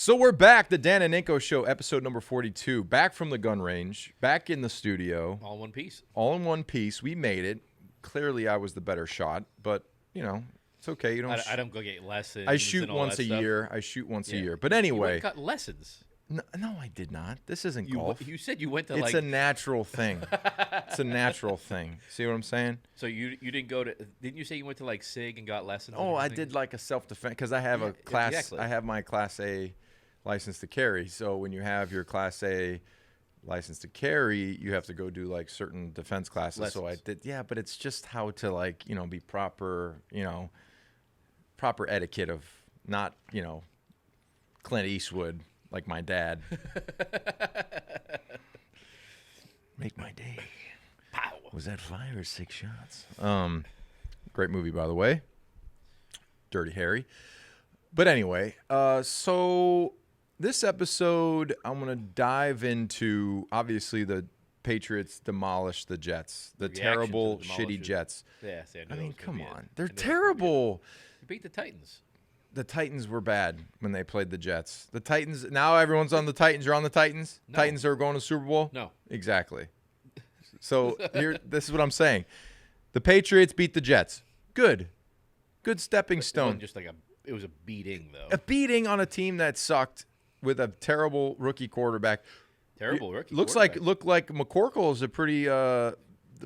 So we're back, the Dan and Ninko Show, episode number 42. Back from the gun range, back in the studio. All in one piece. All in one piece. We made it. Clearly, I was the better shot, but, you know, it's okay. You don't. I don't go get lessons. I shoot and all once that a stuff. year. I shoot once a year. But You anyway. got lessons. No, I did not. This isn't golf. You said you went to It's a natural thing. It's a natural thing. See what I'm saying? So you didn't go to? Didn't you say you went to like SIG and got lessons? Oh, or I something? did like a self-defense because I have a class. exactly. I have my Class A license to carry. So when you have your Class A license to carry, you have to go do like certain defense classes. So I did. Yeah, but it's just how to like be proper. Proper etiquette of not Clint Eastwood. Like my dad. Make my day. Pow. Was that 5 or 6 shots? Great movie, by the way. Dirty Harry. But anyway, so this episode, I'm going to dive into, obviously, the Patriots demolished the Jets. The terrible, shitty Jets. Yeah, I mean, come on. They're terrible. You beat the Titans. The Titans were bad when they played the Jets. The Titans, now everyone's on the Titans. You're on the Titans? No. Titans are going to Super Bowl? No. Exactly. So this is what I'm saying. The Patriots beat the Jets. Good. Good stepping It stone. wasn't just like it was a beating though. A beating on a team that sucked with a terrible rookie quarterback. Terrible rookie. Looked like McCorkle is a pretty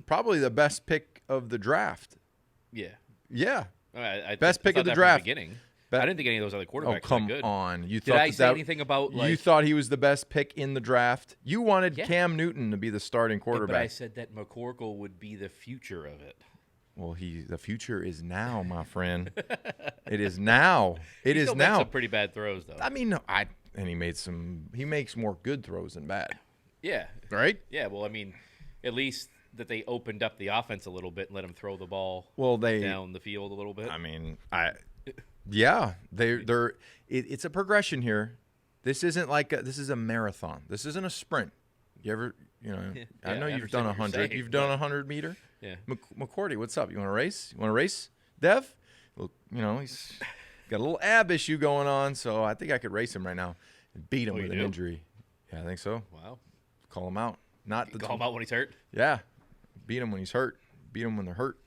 probably the best pick of the draft. Yeah. Yeah. I Best pick thought of the that from draft. beginning. Be- I didn't think any of those other quarterbacks Oh, come were good. on. You Did thought I say anything about like? you thought he was the best pick in the draft? You wanted Yeah. Cam Newton to be the starting But quarterback. I said that McCorkle would be the future of it. Well, the future is now, my friend. It is now. It He is still makes now. some pretty bad throws though. I mean, he makes more good throws than bad, Yeah. right? Yeah. Well, I mean, at least that they opened up the offense a little bit and let him throw the ball Well, down the field a little bit. I mean, it's a progression here. This isn't like this is a marathon. This isn't a sprint. You ever, I know I you've done understand what you're 100. saying, You've done 100 meter. Yeah. McCourty, what's up? You want to race? You want to race, Dev? Well, he's got a little ab issue going on, so I think I could race him right now and beat him Oh, with you an do? injury. Yeah, I think so. Wow. Call him out. Not the Call him out when he's hurt. Yeah, beat him when he's hurt. Beat him when they're hurt.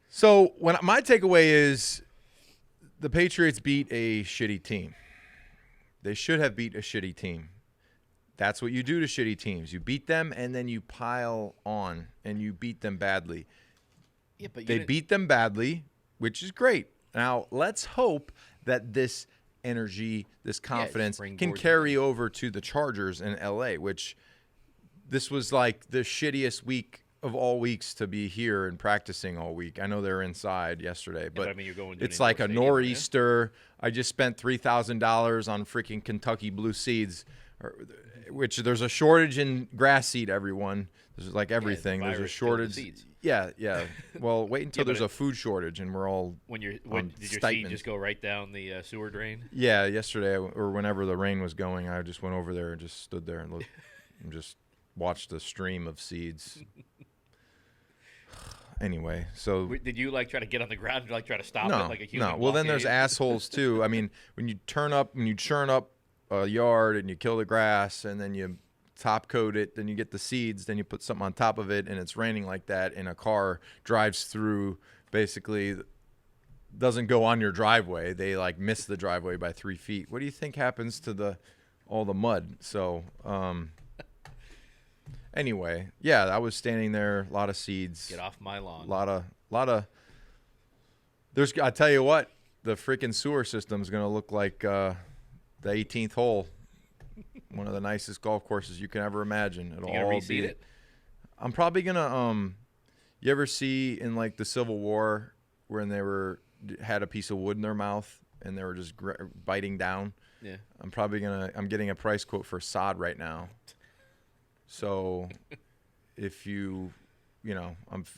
So my takeaway is the Patriots beat a shitty team. They should have beat a shitty team. That's what you do to shitty teams. You beat them, and then you pile on, and you beat them badly. Yeah, but They beat them badly, which is great. Now, let's hope that this energy, this confidence can springboard. carry over to the Chargers in L.A., which this was like the shittiest week of all weeks to be here and practicing all week. I know they're inside yesterday, but I mean, you're going to it's an like a indoor stadium, nor'easter. I just spent $3,000 on freaking Kentucky blue seeds, which there's a shortage in grass seed, everyone. There's like everything. There's a virus killed the shortage. seeds. Yeah. Well, wait until Yeah, but there's a food shortage and we're all when did on your seed stipend. just go right down the sewer drain? Yeah, yesterday or whenever the rain was going, I just went over there and just stood there and looked and just watched the stream of seeds. Anyway, so Did you like try to get on the ground and like try to stop no, it like a human? no. Well, then there's blockade? assholes too. I mean, when you churn up a yard and you kill the grass and then you top coat it, then you get the seeds, then you put something on top of it, and it's raining like that, and a car drives through, basically doesn't go on your driveway. They like miss the driveway by 3 feet. What do you think happens to all the mud? So, anyway, yeah, I was standing there, a lot of seeds. Get off my lawn. A lot of. I tell you what, the freaking sewer system is going to look like the 18th hole, one of the nicest golf courses you can ever imagine. It'll You gonna all reseed be. it? I'm probably gonna. You ever see in like the Civil War when they had a piece of wood in their mouth and they were just biting down? Yeah. I'm getting a price quote for sod right now. So, if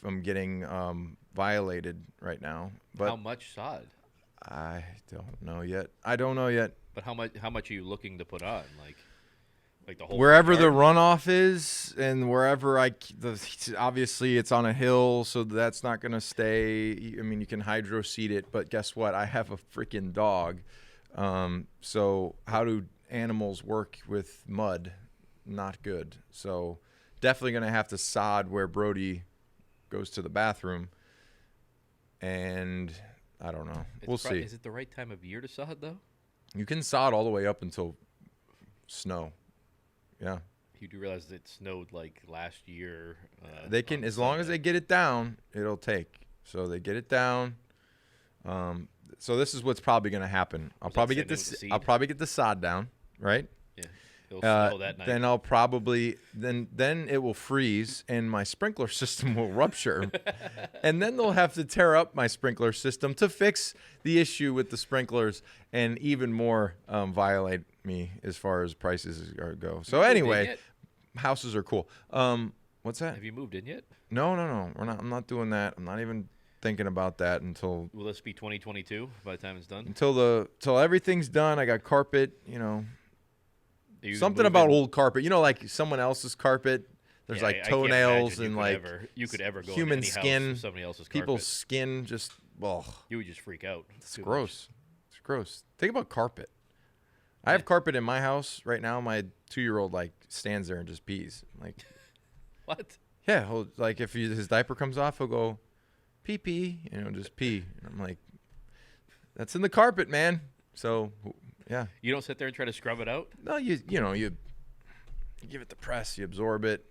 I'm getting violated right now. But How much sod? I don't know yet. But how much are you looking to put on? Like the whole Wherever the yard? runoff is, and wherever obviously it's on a hill, so that's not going to stay. I mean, you can hydro seed it, but guess what? I have a freaking dog. So how do animals work with mud? Not good. So definitely going to have to sod where Brody goes to the bathroom. And I don't know. We'll see. Is it the right time of year to sod, though? You can sod all the way up until snow. Yeah. You do realize it snowed like last year. They can, as long as they get it down, it'll take. So they get it down. So this is what's probably going to happen. I'll probably get the sod down, right? Yeah. It'll snow that night. Then I'll probably then it will freeze and my sprinkler system will rupture, and then they'll have to tear up my sprinkler system to fix the issue with the sprinklers and even more violate me as far as prices go. So anyway, houses are cool. What's that? Have you moved in yet? No. We're not. I'm not doing that. I'm not even thinking about that until. Will this be 2022 by the time it's done? Until everything's done. I got carpet. Something about old carpet. Like someone else's carpet. There's like toenails and like you could ever go human into any skin. house with somebody else's carpet. People's skin just. Oh, you would just freak out. It's gross. It's gross. Think about carpet. I have carpet in my house right now. My 2-year-old like stands there and just pees. Like, what? Yeah, like if his diaper comes off, he'll go pee pee. Just pee. And I'm like, that's in the carpet, man. So. Yeah. You don't sit there and try to scrub it out? No, you give it the press, you absorb it,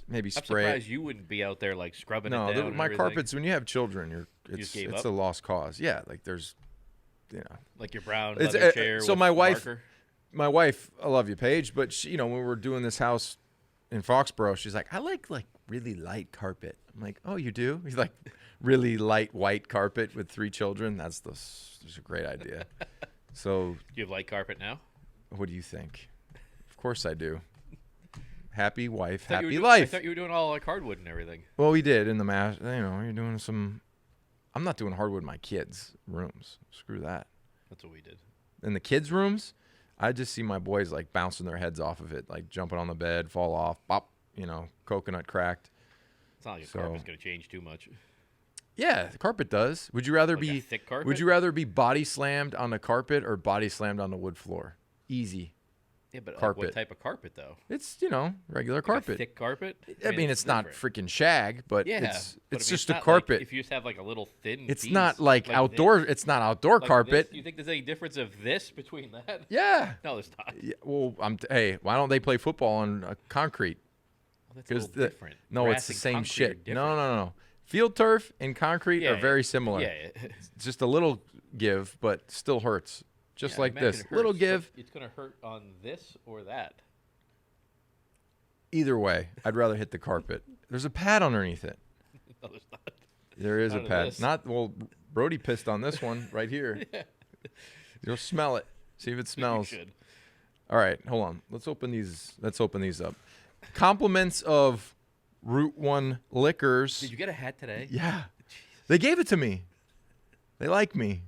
maybe spray. I'm surprised you wouldn't be out there like scrubbing it down. No, my carpets. When you have children, it's a lost cause. Yeah, like there's, like your brown leather chair. So with my wife, I love you, Paige, but she, when we were doing this house in Foxborough, she's like, I like really light carpet. I'm like, oh, you do? He's like, really light white carpet with 3 children. That's a great idea. So, do you have light carpet now? What do you think? Of course I do. Happy wife, happy life. life. I thought you were doing all like hardwood and everything. Well, we did in the you're doing some. I'm not doing hardwood in my kids' rooms. Screw that. That's what we did. In the kids' rooms, I just see my boys like bouncing their heads off of it, like jumping on the bed, fall off, pop, coconut cracked. It's not like your carpet's going to change too much. Yeah, the carpet does. Would you rather be thick carpet? Would you rather be body slammed on the carpet or body slammed on the wood floor? Easy. Yeah, but carpet. What type of carpet though? It's regular carpet. Thick carpet. I mean, it's not freaking shag, but it's just a carpet. Like, if you just have like a little thin. It's piece, not like outdoor. It's not outdoor carpet. Do you think there's any difference of this between that? Yeah. No, there's not. Yeah, well, hey, why don't they play football on concrete? Well, that's a little different. No, it's the same shit. No. Field turf and concrete are very similar. Yeah. It's just a little give, but still hurts. Just like this. Little give. It's going to hurt on this or that. Either way, I'd rather hit the carpet. There's a pad underneath it. No, there's not. There is a pad. Brody pissed on this one right here. Yeah. You'll smell it. See if it smells. You should. All right, hold on. Let's open these up. Compliments of Route 1 Liquors. Did you get a hat today? Yeah. Jesus. They gave it to me. They like me.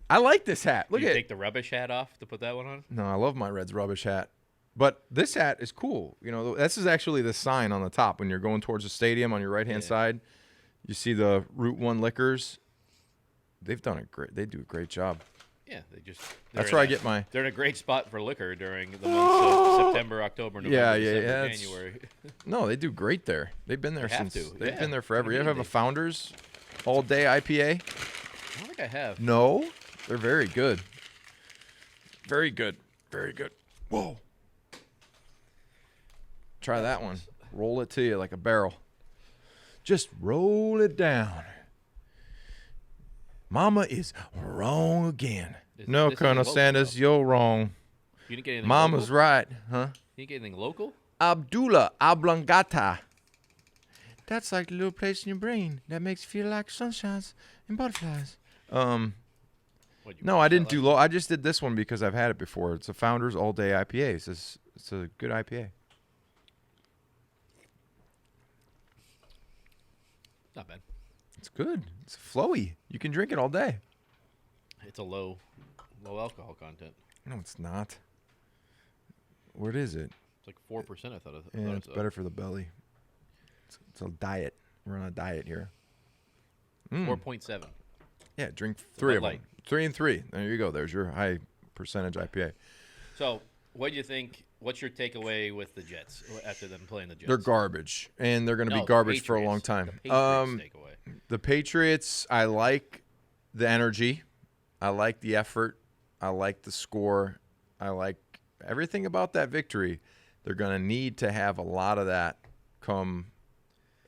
I like this hat. Look at it. Take the rubbish hat off to put that one on? No, I love my Reds rubbish hat. But this hat is cool. This is actually the sign on the top when you're going towards the stadium on your right-hand side. You see the Route 1 Liquors. They do a great job. Yeah, that's where I get my. They're in a great spot for liquor during the months of September, October, November, December, January. No, they do great there. They've been there since. They've been there forever. You ever have a Founders All Day IPA? I don't think I have. No, they're very good. Very good. Very good. Whoa. Try that one. Roll it to you like a barrel. Just roll it down. Mama is wrong again. No, Colonel Sanders, you're wrong. You didn't get anything Mama's local? right, huh? You didn't get anything local? Abdullah Oblongata. That's like the little place in your brain that makes you feel like sunshines and butterflies. No, I didn't do I just did this one because I've had it before. It's a Founders All Day IPA. It's a good IPA. Not bad. It's good. It's flowy. You can drink it all day. It's a low alcohol content. No, it's not. What is it? It's like 4%. I thought. Yeah, it's better for the belly. It's a diet. We're on a diet here. 4.7. Yeah, drink 3 of them. 3 and 3. There you go. There's your high percentage IPA. So, what do you think? What's your takeaway with the Jets after them playing the Jets? They're garbage, and they're going to No, be the garbage for a Patriots. long time. The Patriots takeaway. The Patriots, I like the energy. I like the effort. I like the score. I like everything about that victory. They're going to need to have a lot of that come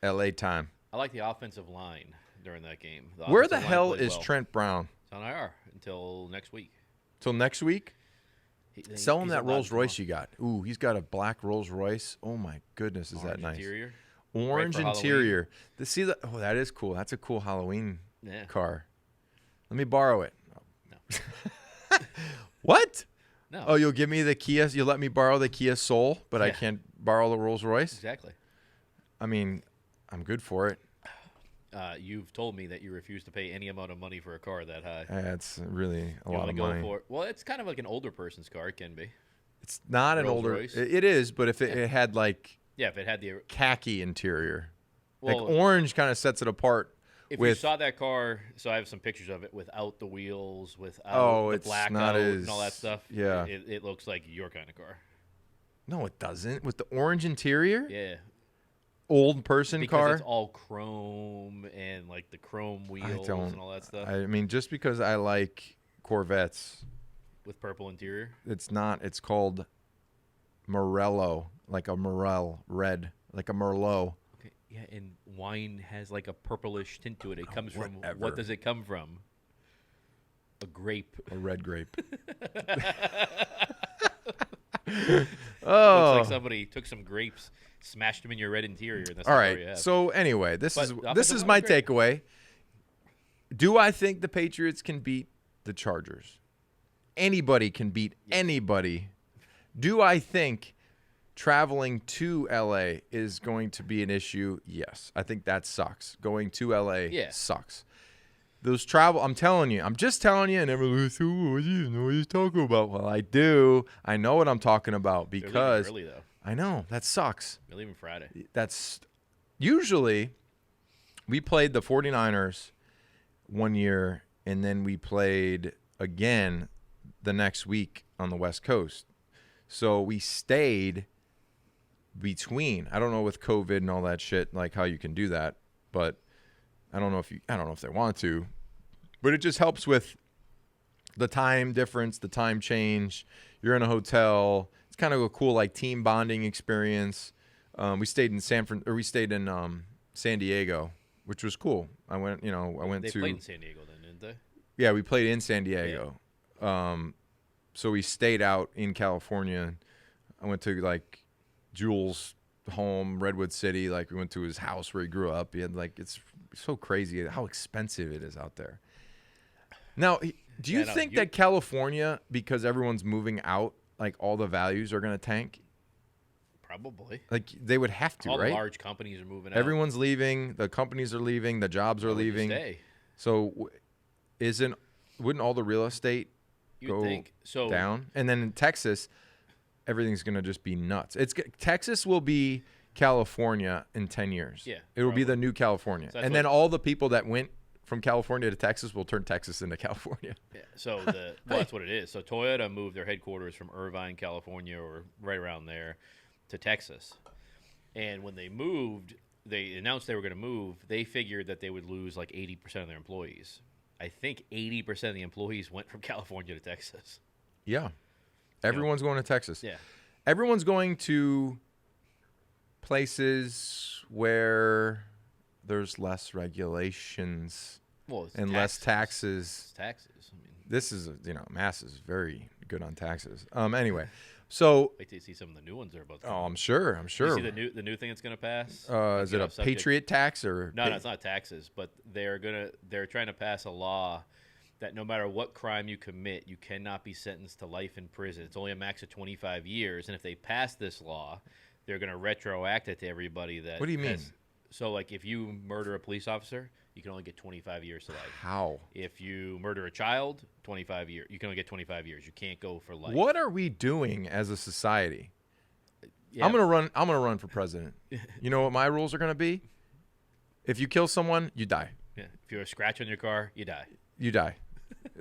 LA time. I like the offensive line during that game. Where the offensive line hell played is well. Trent Brown? It's on IR until next week. Till next week? Sell him He's that allowed Rolls to Royce come you got. Ooh, he's got a black Rolls Royce. Oh my goodness, is that Orange nice? Interior. Orange Right for interior. Oh, that is cool. That's a cool Halloween Yeah. car. Let me borrow it. No. What? No. Oh, you'll give me the Kia. You'll let me borrow the Kia Soul, but I Yeah. can't borrow the Rolls Royce. Exactly. I mean, I'm good for it. You've told me that you refuse to pay any amount of money for a car that high. That's really a You lot only of go money. for well, it's kind of like an older person's car. It can be. It's not an Rolls older. Royce? It is, but if it had like Yeah, if it had the khaki interior, well, like orange kind of sets it apart. if with you saw that car, so I have some pictures of it without the wheels, without the it's blackout not and all that as- stuff. yeah. it looks like your kind of car. No, it doesn't. With the orange interior, Yeah, old person because car. it's all chrome and like the chrome wheels don't- and all that stuff I mean, just because I like Corvettes, with purple interior. it's not. It's called Morello, like a Morel red, like a Merlot. Okay, yeah, and wine has like a purplish tint to it. It comes from whatever. what does it come from? A grape. A red grape. Looks Oh, like somebody took some grapes, smashed them in your red interior, and that's all the car you right. have. So anyway, this But is the this offensive is line my was great. takeaway. Do I think the Patriots can beat the Chargers? Anybody can beat anybody. Do I think traveling to LA is going to be an issue? Yes. I think that sucks. Going to LA Yeah. sucks. Those travel, I'm telling you, I'm just telling you, and everyone's like, oh, you know what you're talking about. Well, I do. I know what I'm talking about They're leaving because early though. I know that sucks. They're leaving Friday. That's usually we played the 49ers one year, and then we played again the next week on the West Coast. So we stayed between. I don't know with COVID and all that shit, like how you can do that, but I don't know if they want to, but it just helps with the time difference, the time change. You're in a hotel. It's kind of a cool like team bonding experience. We stayed in San Diego, which was cool. I went They to played in San Diego then, didn't they? yeah, we played in San Diego. So we stayed out in California. I went to like Jules' home, Redwood City. Like we went to his house where he grew up. He had like it's so crazy how expensive it is out there. Now, do you Yeah, no, think you- that California, because everyone's moving out, like all the values are going to tank? Probably. Like they would have to, All right? the large companies are moving out. Everyone's leaving. The companies are leaving. The jobs are Why would you leaving. stay? So, wouldn't all the real estate You'd go think so. down? And then in Texas, everything's gonna just be nuts. Texas will be California in 10 years. Yeah, it will be probably. the new California. So that's And then what- all the people that went from California to Texas will turn Texas into California. Yeah, so that's what it is. So Toyota moved their headquarters from Irvine, California, or right around there, to Texas. And when they moved, they announced they were going to move. They figured that they would lose like 80% of their employees. I think 80% of the employees went from California to Texas. Yeah, everyone's going to Texas. Yeah. Everyone's going to places where there's less regulations Well, it's and less taxes. It's taxes. I mean, This is, Mass is very good on taxes. Anyway, so wait till you see some of the new ones they're about to I'm sure. You see the new thing that's going to pass? Is it Get a off subject. Patriot tax or? No, it's not taxes, but they're trying to pass a law that no matter what crime you commit, you cannot be sentenced to life in prison. It's only a max of 25 years, and if they pass this law, they're going to retroact it to everybody that. What do you mean? So, like, if you murder a police officer, you can only get 25 years to life. How? If you murder a child, 25 years. You can only get 25 years. You can't go for life. What are we doing as a society? Yeah, I'm gonna run for president. You know what my rules are gonna be? If you kill someone, you die. yeah. If you're a scratch on your car, you die. You die.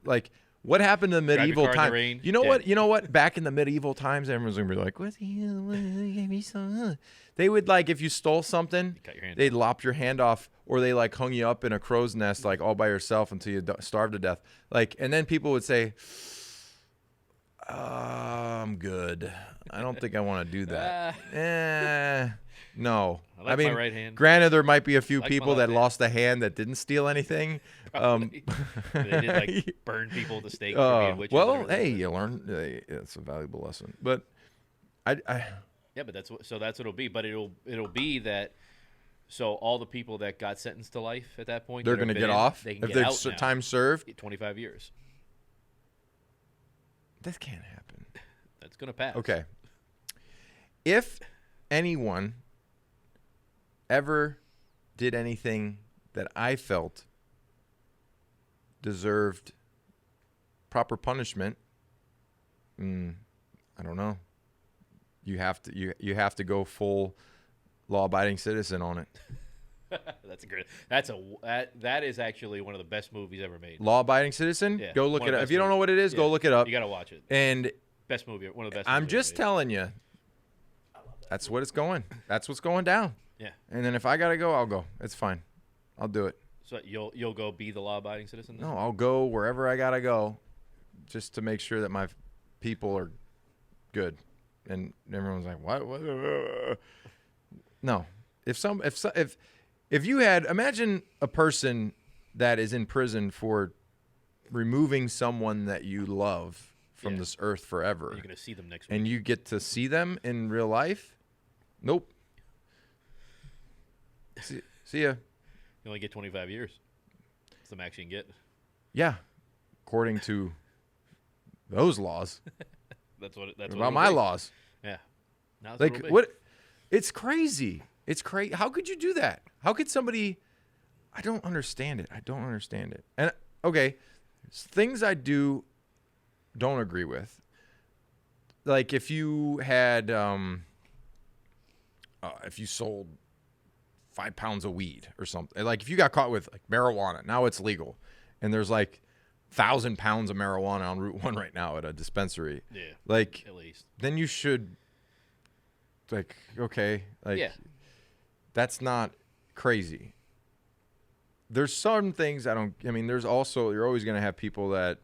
Like, What happened in the Drive your medieval car in the times? rain. You know Yeah. what? You know what? Back in the medieval times, everyone's gonna be like, "What the hell?" They would like if you stole something, Cut your hand they'd off. lop your hand off, or they like hung you up in a crow's nest, like all by yourself until you starved to death. Like, and then people would say, "I'm good. I don't think I want to do that." No. I like my right hand. Granted, there might be a few Like my people left that hand. lost a hand that didn't steal anything. Probably. They did like burn people at the stake for being witches. Well, and hey, everything. you learn. It's a valuable lesson. But I Yeah, but that's what it'll be. But it'll be that. So all the people that got sentenced to life at that point, they're that have going to been get in, off They can if get their out now. time served. 25 years. That can't happen. That's gonna pass. Okay. If anyone ever did anything that I felt deserved proper punishment, I don't know. You have to go full law-abiding citizen on it. That's a great. That is actually one of the best movies ever made. Law-abiding citizen? Yeah, Go look one it of the up. best If you don't know what it is, go Yeah, look it up. You gotta watch it. And Best movie. One of the best. I'm movies just ever made. telling you, that's what it's going. That's what's going down. Yeah. And then if I gotta go, I'll go. It's fine. I'll do it. So you'll go be the law-abiding citizen. Then? No, I'll go wherever I gotta go, just to make sure that my people are good. And everyone's like, "What?" No. If you had, imagine a person that is in prison for removing someone that you love from this earth forever, You're gonna see them next week. and you get to see them in real life. Nope. See ya. You only get 25 years. That's the max you can get. Yeah, according to those laws. That's what What it'll about my be. laws? Yeah. Now that's Like it'll be. what? It's crazy. It's crazy. How could you do that? How could somebody? I don't understand it. And okay, things I don't agree with. Like if you had, if you sold 5 pounds of weed or something. Like if you got caught with like marijuana, now it's legal, and there's like 1,000 pounds of marijuana on Route 1 right now at a dispensary. Yeah. Like At least. then you should. Like okay, like Yeah. that's not crazy. There's some things I mean, there's also, you're always going to have people that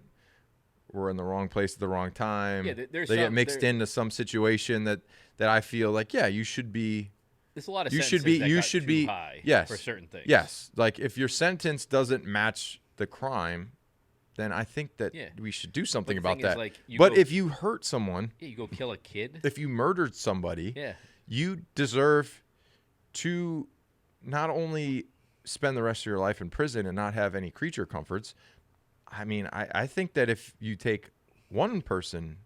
were in the wrong place at the wrong time. Yeah, there's they get some- mixed into some situation that I feel like, yeah, you should be. There's a lot of You should sentences be. that You got should too be. high Yes. for certain things. Yes. Like if your sentence doesn't match the crime, then I think that Yeah. we should do something the about thing is, that. like, you But go- if you hurt someone, Yeah, you go kill a kid. if you murdered somebody, Yeah. you deserve to not only spend the rest of your life in prison and not have any creature comforts. I mean, I think that if you take one person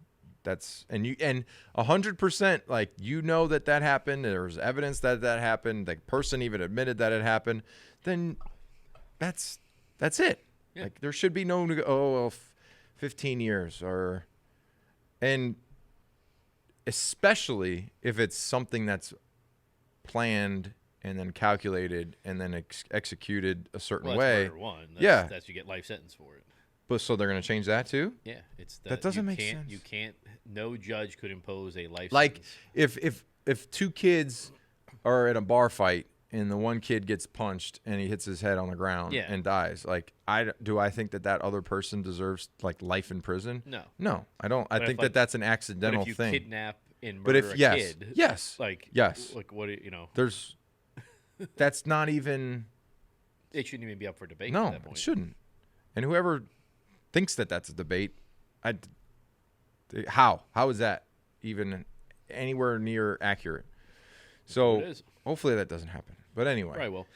and 100%, like, you know that happened, there's evidence that happened, the person even admitted that it happened, then that's it. Yeah. Like there should be no 15 years and especially if it's something that's planned and then calculated and then executed a certain Well, way. that's murder one. Yeah. That's you get life sentence for it. But so they're going to change that too? Yeah, it's That doesn't you make can't, sense. You can't. No judge could impose a life Like sentence. if two kids are in a bar fight and the one kid gets punched and he hits his head on the ground Yeah. and dies, like I think that other person deserves like life in prison? No, I don't. I But think if, like, that's an But accidental if you thing. kidnap and But murder if a yes, kid, yes, like yes, like what do you know? there's that's not even It shouldn't even be up for debate. no, at that point. it shouldn't. And whoever thinks that that's a debate, how is that even anywhere near accurate? So It is. hopefully that doesn't happen. But anyway, Right. Well,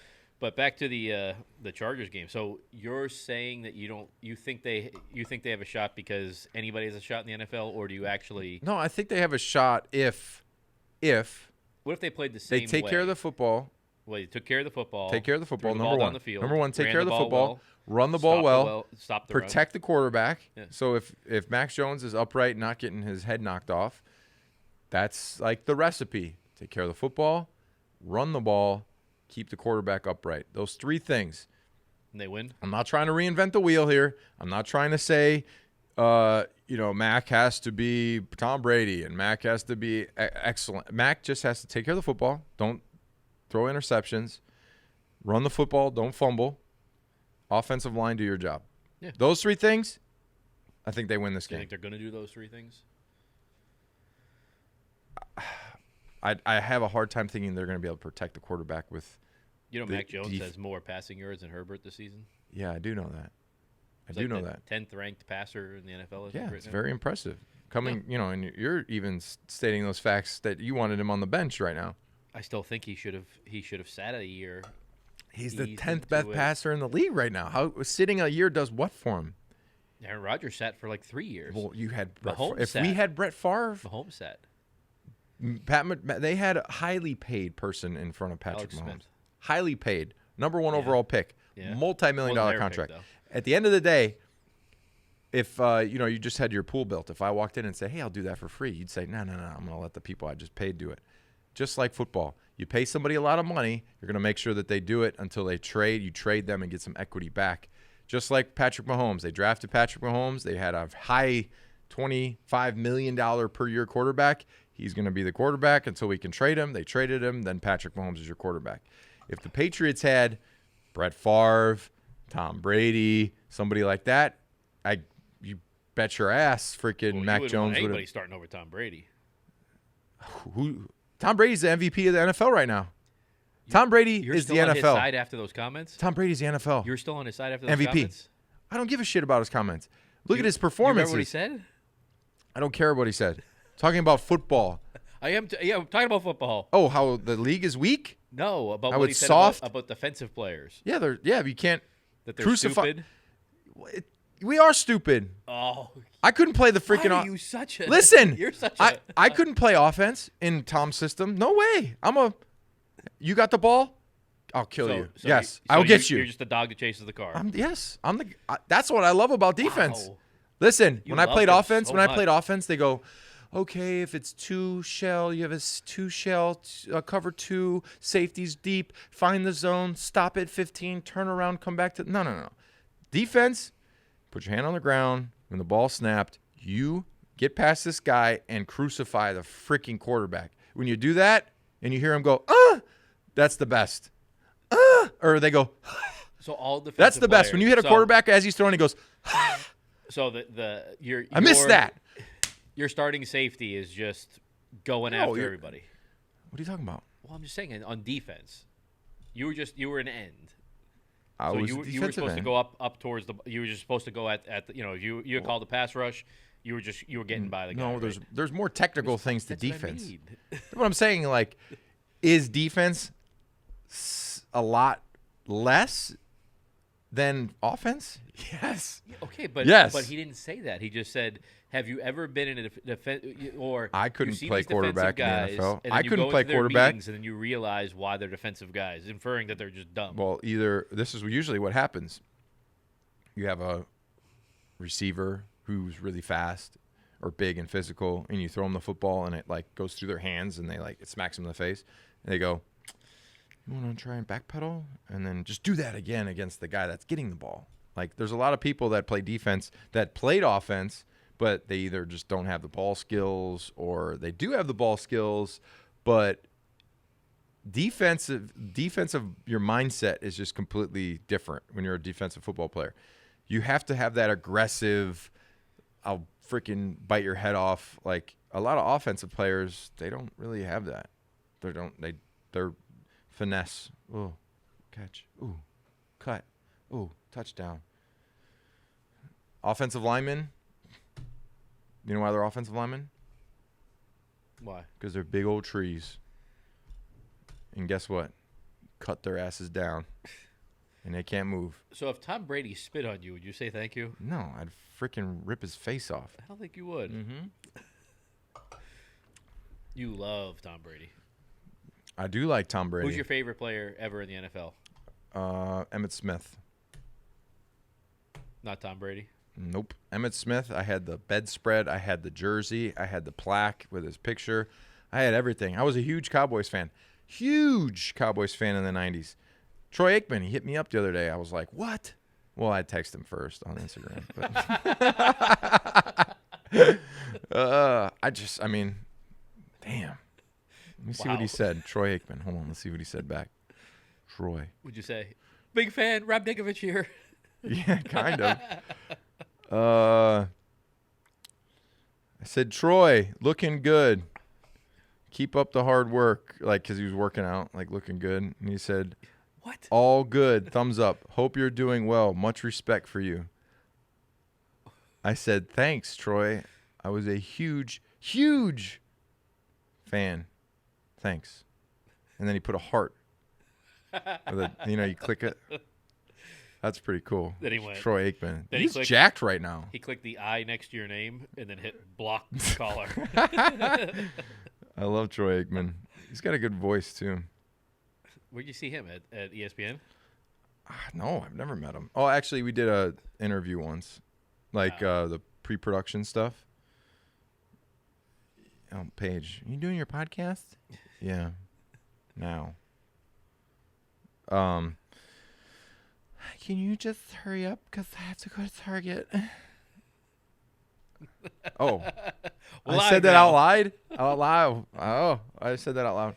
but back to the Chargers game. So you're saying that you think they have a shot because anybody has a shot in the NFL, or do you actually? no, I think they have a shot if What if they played the same? they take care of the football. Well, they took care of the football. Take care of the football. threw the Number ball one. down the field, Number one. Take ran care of the ball football. well, Run the ball well. Stop the run. Protect the quarterback. Yeah. So if Max Jones is upright, not getting his head knocked off, that's like the recipe. Take care of the football, run the ball, keep the quarterback upright. Those three things. And they win. I'm not trying to reinvent the wheel here. I'm not trying to say Mac has to be Tom Brady, and Mac has to be excellent. Mac just has to take care of the football. Don't throw interceptions. Run the football. Don't fumble. Offensive line, do your job. Yeah. Those 3 things, I think they win this Do you game. think they're going to do those 3 things? I have a hard time thinking they're going to be able to protect the quarterback with. Mac Jones has more passing yards than Herbert this season. Yeah, I do know that. I He's do like know the that. 10th ranked passer in the NFL. Yeah, right it's now. very impressive. And you're even stating those facts that you wanted him on the bench right now. I still think he should have sat a year. He's the eased 10th into best it. passer in the league right now. How sitting a year does what for him? Aaron Rodgers sat for like 3 years. Well, you had Brett Mahomes Favre. If sat. we had Brett Favre, Mahomes sat. they had a highly paid person in front of Patrick Alex Mahomes. Smith. Highly paid. Number 1 overall pick. Yeah. Multi-million-dollar Wasn't their contract. pick, At the end of the day, if you just had your pool built, if I walked in and said, hey, I'll do that for free, you'd say, no, I'm going to let the people I just paid do it. Just like football. You pay somebody a lot of money, you're going to make sure that they do it until they trade. You trade them and get some equity back. Just like Patrick Mahomes. They drafted Patrick Mahomes. They had a high $25 million per year quarterback. He's going to be the quarterback until we can trade him. They traded him. Then Patrick Mahomes is your quarterback. If the Patriots had Brett Favre, Tom Brady, somebody like that, you bet your ass freaking Mac Jones would anybody starting over Tom Brady. Tom Brady's the MVP of the NFL right now. Tom Brady You're is the still on NFL. his side after those comments? Tom Brady's the NFL. You're still on his side after those MVP. comments? I don't give a shit about his comments. Look at his You performances. remember what he said? I don't care what he said. Talking about football. I'm talking about football. Oh, how the league is weak? No, about How what he it's said soft? about defensive players. Yeah, you can't That they're crucify. stupid. We are stupid. Oh, I couldn't play the freaking. why are you such a Listen, You're such I couldn't play offense in Tom's system. No way. You got the ball? I'll kill you. Yes, I'll get you. You're just a dog that chases the car. That's what I love about defense. Wow. Listen, You when I love played him offense, so when I much. played offense, they go, okay, if it's 2 shell, you have a 2 shell, cover 2, safeties deep, find the zone, stop at 15, turn around, come back to no. Defense, put your hand on the ground. When the ball snapped, you get past this guy and crucify the freaking quarterback. When you do that and you hear him go, that's the best. Or they go, So all defensive that's the best. When you hit a quarterback as he's throwing, he goes, So I missed that. Your starting safety is just going after everybody. What are you talking about? Well, I'm just saying on defense, you were an end. I So was you were defensive supposed end. to go up towards the. You were just supposed to go at the. You called the pass rush. You were getting by the guy. No, right? there's more technical things to That's what I defense. mean. What I'm saying, like, is defense a lot less than offense? Yes. Okay, but Yes. but he didn't say that. He just said, "Have you ever been in a defense?" Or I couldn't you see play these defensive quarterback in the guys, NFL. and then I you couldn't go play into their quarterback. meetings, and then you realize why they're defensive guys, inferring that they're just dumb. Well, this is usually what happens. You have a receiver who's really fast or big and physical, and you throw them the football, and it like goes through their hands, and it smacks them in the face, and they go, "You want to try and backpedal?" And then just do that again against the guy that's getting the ball. Like, there's a lot of people that play defense that played offense, but they either just don't have the ball skills, or they do have the ball skills, but defensive, your mindset is just completely different when you're a defensive football player. You have to have that aggressive, I'll freaking bite your head off. Like, a lot of offensive players, they don't really have that. They're finesse. Ooh, catch. Ooh, cut. Ooh, touchdown. Offensive linemen. You know why they're offensive linemen? Why? Because they're big old trees. And guess what? Cut their asses down. And they can't move. So if Tom Brady spit on you, would you say thank you? No, I'd freaking rip his face off. I don't think you would. Mm-hmm. You love Tom Brady. I do like Tom Brady. Who's your favorite player ever in the NFL? Emmitt Smith. Not Tom Brady? Nope. Emmitt Smith, I had the bedspread. I had the jersey. I had the plaque with his picture. I had everything. I was a huge Cowboys fan. Huge Cowboys fan in the 90s. Troy Aikman, he hit me up the other day. I was like, what? Well, I text him first on Instagram. But I mean, damn. Let me see what he said. Troy Aikman. Hold on. Let's see what he said back. Troy. What'd you say? Big fan. Rob Ninkovich here. Yeah, kind of. I said, Troy, looking good. Keep up the hard work. Like, because he was working out, like looking good. And he said, what? All good. Thumbs up. Hope you're doing well. Much respect for you. I said, thanks, Troy. I was a huge, huge fan. Thanks. And then he put a heart. You click it. That's pretty cool. Then he went. Troy Aikman. Then He's jacked right now. He clicked the I next to your name and then hit block caller. I love Troy Aikman. He's got a good voice, too. Where'd you see him? At ESPN? No, I've never met him. Oh, actually, we did a interview once. Like the pre-production stuff. Oh, Paige, you doing your podcast? Yeah. Now. Can you just hurry up? Because I have to go to Target. Oh. I said that out loud? Out loud. Oh, I said that out loud.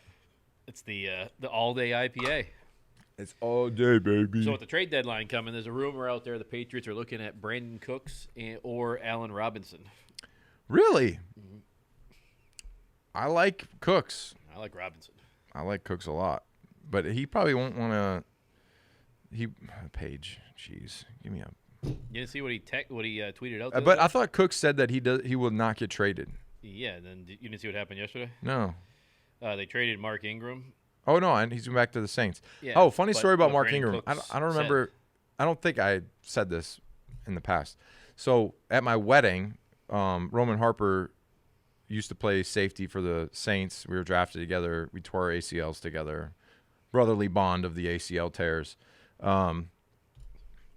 It's the all-day IPA. It's all day, baby. So with the trade deadline coming, there's a rumor out there the Patriots are looking at Brandon Cooks or Allen Robinson. Really? Mm-hmm. I like Cooks. I like Robinson. I like Cooks a lot. But he probably won't want to. Paige, jeez, give me a. You didn't see what he tweeted out? But I thought Cooks said that he will not get traded. Yeah, then you didn't see what happened yesterday? No. They traded Mark Ingram. Oh no, and he's back to the Saints. Yeah, oh, funny story about Mark Ingram. I don't remember. Said. I don't think I said this in the past. So at my wedding, Roman Harper used to play safety for the Saints. We were drafted together. We tore our ACLs together. Brotherly bond of the ACL tears.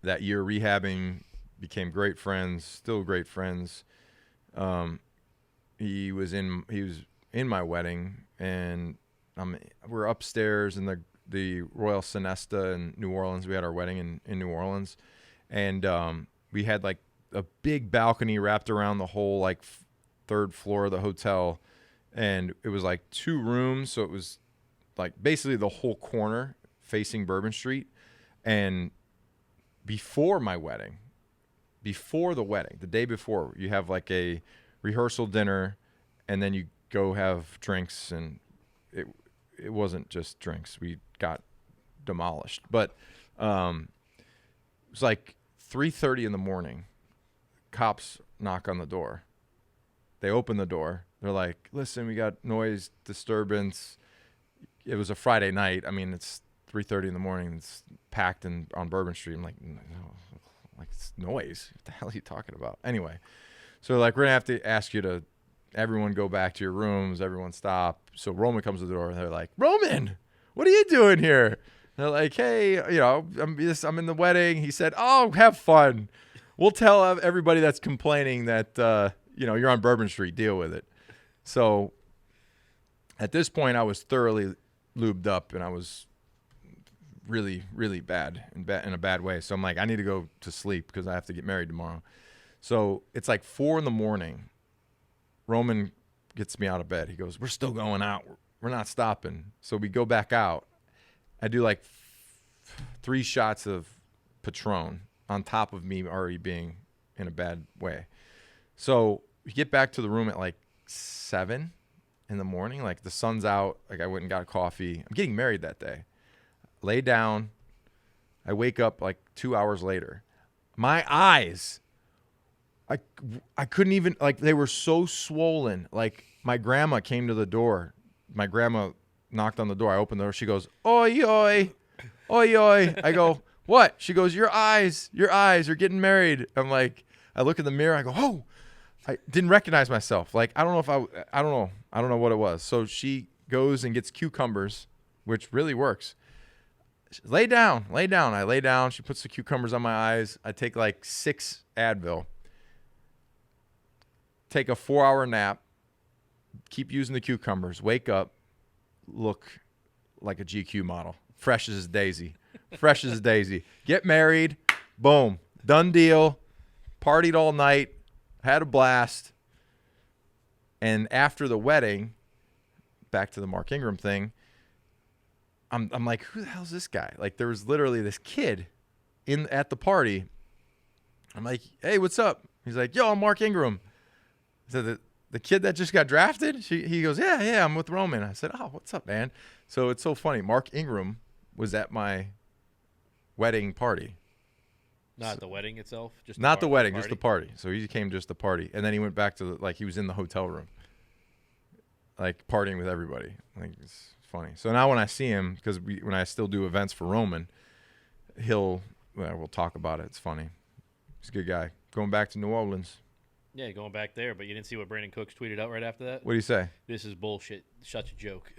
That year we're became great friends, still great friends. He was in my wedding, and we're upstairs in the Royal Sonesta in New Orleans. We had our wedding in New Orleans, and we had like a big balcony wrapped around the whole like third floor of the hotel, and it was like 2 rooms, so it was like basically the whole corner facing Bourbon Street. And before the wedding, the day before, you have like a rehearsal dinner, and then you go have drinks, and it wasn't just drinks. We got demolished. But it was like 3:30 in the morning. Cops knock on the door. They open the door. They're like, listen, we got noise disturbance. It was a Friday night. I mean, it's 3:30 in the morning. It's packed on Bourbon Street. I'm like, no, like it's noise. What the hell are you talking about? Anyway, so like we're gonna have to ask you to everyone go back to your rooms. Everyone stop. So Roman comes to the door, and they're like, Roman, what are you doing here? They're like, hey, I'm in the wedding. He said, oh, have fun. We'll tell everybody that's complaining that you're on Bourbon Street. Deal with it. So at this point, I was thoroughly lubed up, and I was really, really bad in a bad way. So I'm like, I need to go to sleep because I have to get married tomorrow. So it's like 4 a.m. Roman gets me out of bed. He goes, we're still going out. We're not stopping. So we go back out. I do like 3 shots of Patron on top of me already being in a bad way. So we get back to the room at like 7 a.m. Like the sun's out. Like I went and got a coffee. I'm getting married that day. Lay down. I wake up like 2 hours later. My eyes, I couldn't even, like they were so swollen. Like my grandma came to the door. My grandma knocked on the door. I opened the door. She goes, oi, oi, oi, oi. I go, what? She goes, your eyes, you're getting married. I'm like, I look in the mirror. I go, oh, I didn't recognize myself. Like, I don't know what it was. So she goes and gets cucumbers, which really works. Lay down. I lay down. She puts the cucumbers on my eyes. I take like 6 Advil. Take a 4-hour nap. Keep using the cucumbers. Wake up. Look like a GQ model. Fresh as a daisy. Get married. Boom. Done deal. Partied all night. Had a blast. And after the wedding, back to the Mark Ingram thing, I'm like, who the hell's this guy? Like, there was literally this kid at the party. I'm like, hey, what's up? He's like, yo, I'm Mark Ingram. I said, the kid that just got drafted? He goes, yeah, I'm with Roman. I said, oh, what's up, man? So it's so funny. Mark Ingram was at my wedding party. Not the wedding itself? Just Not the wedding, party? just the party. So he came just the party. And then he went back to, he was in the hotel room, like, partying with everybody. Like, it's funny. So now when I see him, because when I still do events for Roman, we'll talk about it. It's funny. He's a good guy. Going back to New Orleans. Yeah, going back there, but you didn't see what Brandon Cooks tweeted out right after that? What do you say? This is bullshit. Such a joke.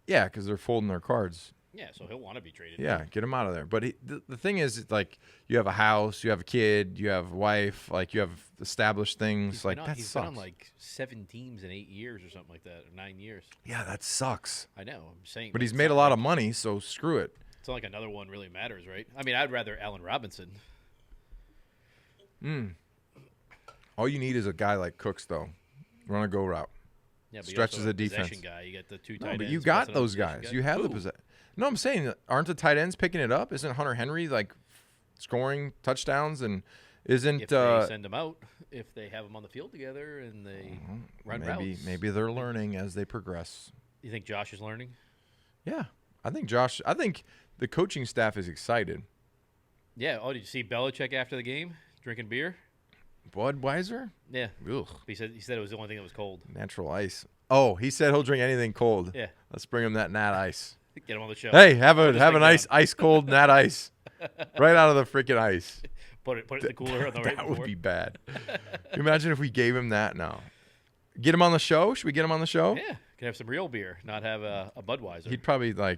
Yeah, because they're folding their cards. Yeah, so he'll want to be traded. Yeah, get him out of there. But the thing is, it's like, you have a house, you have a kid, you have a wife, like, you have established things. Like, that he's sucks. been on like 7 teams in 8 years or something like that, or 9 years. Yeah, that sucks. I know. I'm saying. But he's made a lot of money, so screw it. It's not like another one really matters, right? I mean, I'd rather Allen Robinson. All you need is a guy like Cooks, though. Run a go route. Yeah, but Stretches the the defense. Guy. You got the 2 tight No, ends. but you got plus those another guys. You have the possession. No, I'm saying, aren't the tight ends picking it up? Isn't Hunter Henry, like, scoring touchdowns? And isn't if they send them out, if they have them on the field together and they run routes. Maybe they're learning as they progress. You think Josh is learning? Yeah. I think the coaching staff is excited. Yeah. Oh, did you see Belichick after the game drinking beer? Budweiser? Yeah. Ugh. He said it was the only thing that was cold. Natural ice. Oh, he said he'll drink anything cold. Yeah. Let's bring him that Nat Ice. Get him on the show. Hey, have a nice ice cold Nat Ice, right out of the freaking ice. Put it in the cooler on the right That before. would be bad. Imagine if we gave him that now. Get him on the show. Should we get him on the show? Yeah. Can have some real beer, not have a Budweiser. He'd probably I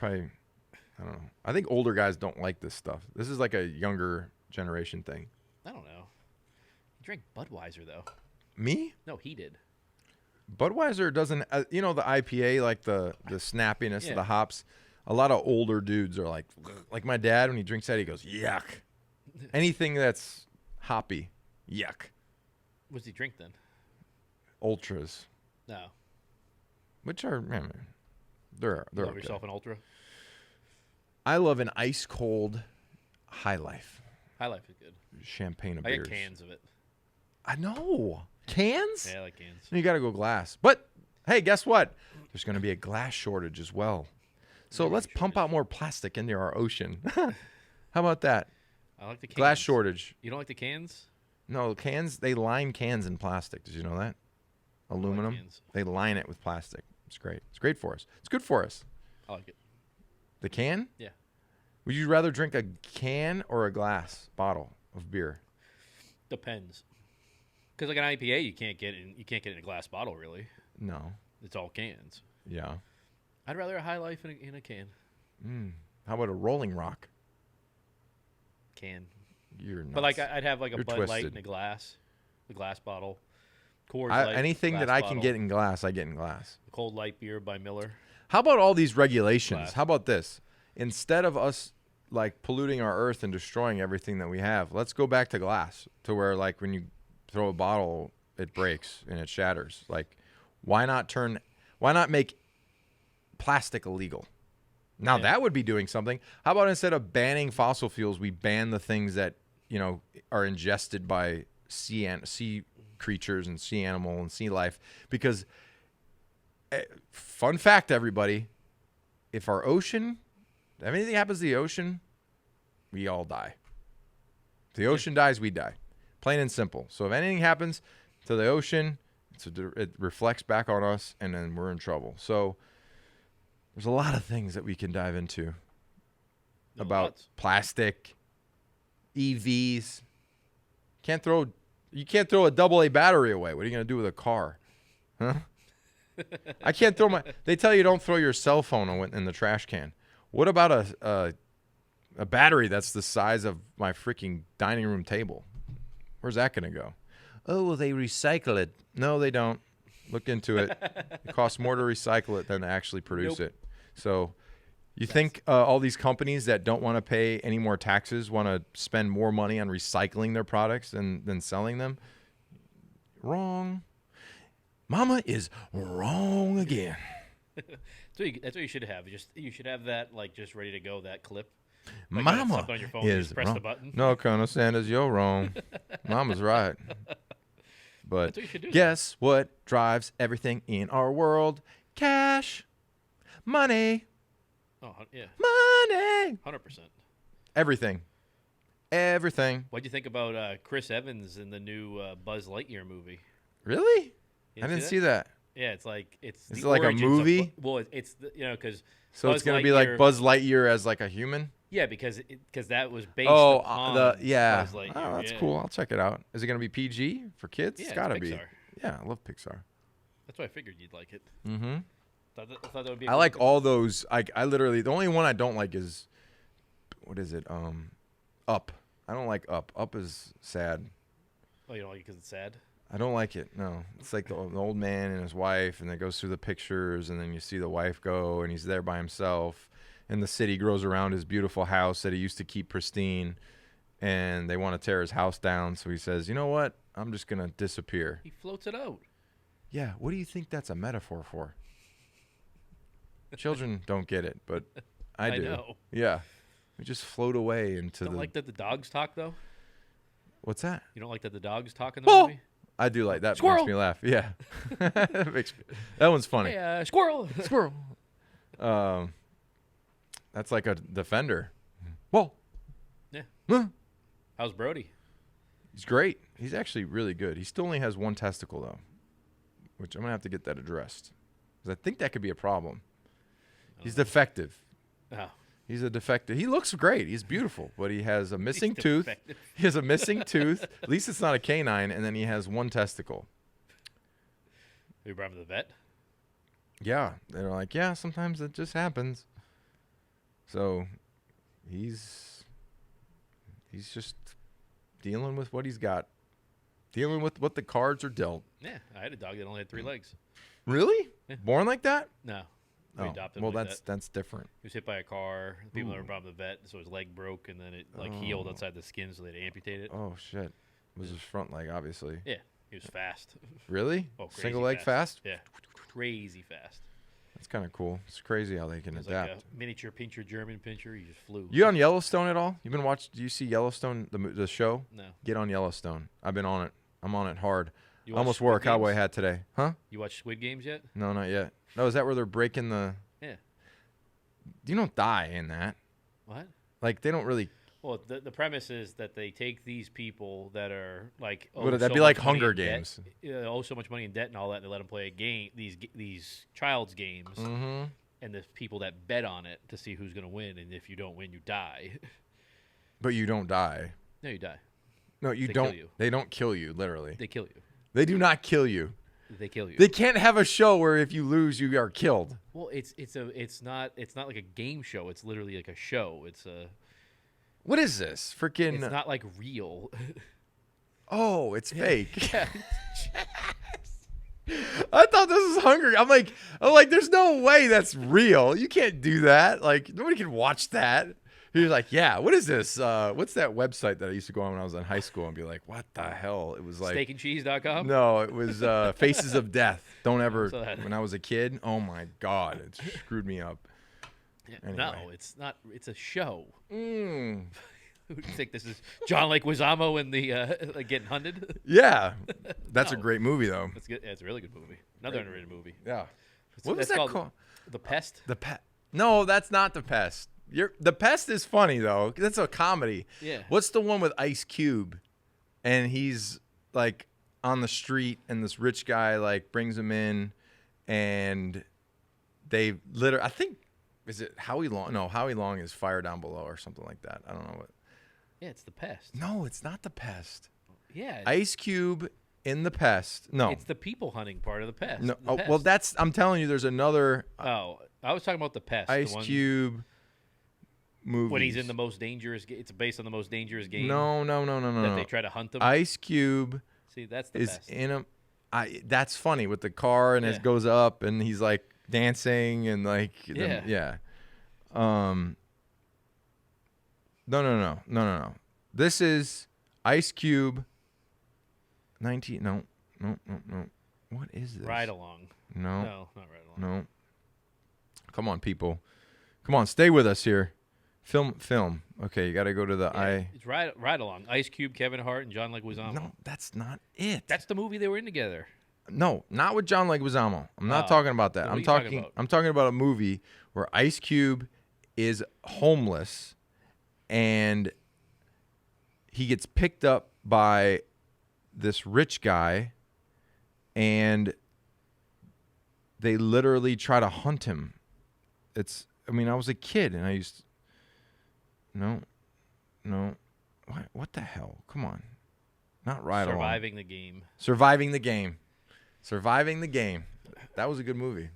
don't know. I think older guys don't like this stuff. This is like a younger generation thing. I don't know. He drank Budweiser though. Me? No, he did. Budweiser doesn't, the IPA, like the snappiness of the hops. A lot of older dudes are like my dad, when he drinks that, he goes, yuck. Anything that's hoppy, yuck. What does he drink then? Ultras, No. which are, they're Love okay. yourself an Ultra. I love an ice cold High Life. High Life is good. Champagne of I beers. got cans of it. I know. Cans? Yeah, I like cans. You got to go glass. But, hey, guess what? There's going to be a glass shortage as well. So let's pump out more plastic into our ocean. How about that? I like the cans. Glass shortage. You don't like the cans? No, cans, they line cans in plastic. Did you know that? Aluminum. cans. They line it with plastic. It's great. It's great for us. It's good for us. I like it. The can? Yeah. Would you rather drink a can or a glass bottle of beer? Depends. Because like an IPA, you can't get in a glass bottle really. No. It's all cans. Yeah. I'd rather a High Life in a can. How about a Rolling Rock? Can. You're nuts. But like I'd have like a You're Bud Light twisted. in a glass bottle. Coors Light. Anything glass that I can bottle. get in glass, I get in glass. Cold Light beer by Miller. How about all these regulations? Glass. How about this? Instead of us like polluting our earth and destroying everything that we have, let's go back to glass, to where like when you throw a bottle, it breaks and it shatters. Like, why not make plastic illegal? Now that would be doing something. How about instead of banning fossil fuels, we ban the things that, are ingested by sea creatures and sea animal and sea life? Because, fun fact, everybody, if anything happens to the ocean, we all die. If the ocean dies, we die. Plain and simple. So if anything happens to the ocean, it reflects back on us, and then we're in trouble. So there's a lot of things that we can dive into about plastic, EVs. You can't throw a AA battery away. What are you going to do with a car? Huh? I can't throw they tell you don't throw your cell phone in the trash can. What about a battery that's the size of my freaking dining room table? Where's that going to go? Oh, well, they recycle it. No, they don't. Look into it. It costs more to recycle it than to actually produce it. So You think all these companies that don't want to pay any more taxes want to spend more money on recycling their products than selling them? Wrong. Mama is wrong again. That's what you should have. You should have that just ready to go. That clip. Mama on your phone, is just press wrong. the button. No, Colonel Sanders, you're wrong. Mama's right. But That's what you should do. guess what drives everything in our world? Cash, money, Oh yeah, money, 100%. everything. What'd you think about Chris Evans in the new Buzz Lightyear movie? Really? You I didn't that? see that. Yeah, it's it's Is the it like a origins of movie? it's because So it's gonna be like Buzz Lightyear as like a human. Yeah, because that was based Oh, upon Buzz Lightyear. Oh, That's cool. I'll check it out. Is it gonna be PG for kids? Yeah, It's gotta it's be. Pixar. Yeah, I love Pixar. That's why I figured you'd like it. Mm-hmm. I thought that would be. I like all those. I literally the only one I don't like is what is it? Up. I don't like Up. Up is sad. Oh, you don't like it because it's sad. I don't like it. No, it's like the old man and his wife, and it goes through the pictures, and then you see the wife go, and he's there by himself, and the city grows around his beautiful house that he used to keep pristine, and they want to tear his house down. So he says, "You know what? I'm just gonna disappear." He floats it out. Yeah. What do you think that's a metaphor for? Children don't get it, but I do. know. Yeah. We just float away into Don't the. like that the dogs talk though. What's that? You don't like that the dogs talk in the Well, movie. I do like that. Squirrel. Makes me laugh. Yeah. That one's funny. Hey, squirrel. Squirrel. That's like a defender. Whoa. Yeah. Huh. How's Brody? He's great. He's actually really good. He still only has one testicle though, which I'm gonna have to get that addressed because I think that could be a problem. He's defective. Oh, He's a defective. He looks great. He's beautiful, but he has a missing he's tooth. defective. He has a missing tooth. At least it's not a canine, and then he has one testicle. We brought him to the vet. Yeah, they're like, yeah, sometimes it just happens. So, he's just dealing with what he's got, dealing with what the cards are dealt. Yeah, I had a dog that only had 3 legs. Really? Yeah. Born like that? No, we Oh, adopted him well, like that's that. different. He was hit by a car. People Ooh. never brought him to the vet, so his leg broke, and then it healed Oh. outside the skin, so they'd amputate it. Oh shit! It was his front leg, obviously. Yeah, he was fast. Really? Oh, crazy Single leg fast? Yeah, crazy fast. That's kind of cool. It's crazy how they can It was adapt. like a miniature pincher, German pincher. He just flew. You on Yellowstone at all? You've been watching? Do you see Yellowstone, the show? No. Get on Yellowstone. I've been on it. I'm on it hard. You I watch almost wore a Squid cowboy Games? hat today. Huh? You watch Squid Games yet? No, not yet. No, is that where they're breaking the? Yeah. You don't die in that. What? Like they don't really. Well, the premise is that they take these people that are like Would that be like Hunger Games? Owe so much money in debt and all that, and they let them play a game, these child's games, Mm-hmm. and the people that bet on it to see who's going to win, and if you don't win, you die. But you don't die. No, you die. No, you They don't. kill you. They don't kill you. Literally, They kill you. they do not kill you. They kill you. They can't have a show where if you lose, you are killed. Well, it's not like a game show. It's literally like a show. It's What is this? Freaking. it's not like real. Oh, it's fake. Yeah. I thought this was Hunger. I'm like, there's no way that's real. You can't do that. Like, nobody can watch that. He was like, yeah, what is this? What's that website that I used to go on when I was in high school and be like, what the hell? It was like, Steakandcheese.com? no, it was Faces of Death. Don't ever, saw that. when I was a kid, oh my God, it screwed me up. Yeah, Anyway. No, it's not. It's a show. Mm. Who do you think this is? John Leguizamo in the like getting hunted? Yeah, that's a No. great movie though. That's good. Yeah, it's a really good movie. Another underrated movie. Yeah. It's- What was that's that called? The Pest. The Pest. No, that's not The Pest. The Pest is funny though. That's a comedy. Yeah. What's the one with Ice Cube, and he's like on the street, and this rich guy like brings him in, and they literally, I think, is it Howie Long? No, Howie Long is Fire Down Below or something like that. I don't know what. Yeah, it's The Pest. No, it's not The Pest. Yeah. Ice Cube in The Pest. No. It's the people hunting part of The Pest. No. The Oh, Pest. well, that's. I'm telling you, there's another Oh, I was talking about The Pest. Ice the one Cube movie. when he's in the most dangerous. It's based on the most dangerous game. No. That they try to hunt him. Ice Cube See, that's the is Pest. in a. That's funny with the car and Yeah. it goes up and he's like dancing and like Yeah. yeah. No. This is Ice Cube. 19. No. What is this? Ride Along. No. No, not Ride Along. No. Come on, people. Come on, stay with us here. Film. Okay, you got to go to the It's Ride Along. Ice Cube, Kevin Hart, and John Leguizamo. No, that's not it. That's the movie they were in together. No, not with John Leguizamo. I'm not talking about that. What I'm are you talking talking. about? I'm talking about a movie where Ice Cube is homeless, and he gets picked up by this rich guy, and they literally try to hunt him. I was a kid, and I used. No. What the hell? Come on. Not Ride Along. Surviving the Game. Surviving the Game. That was a good movie.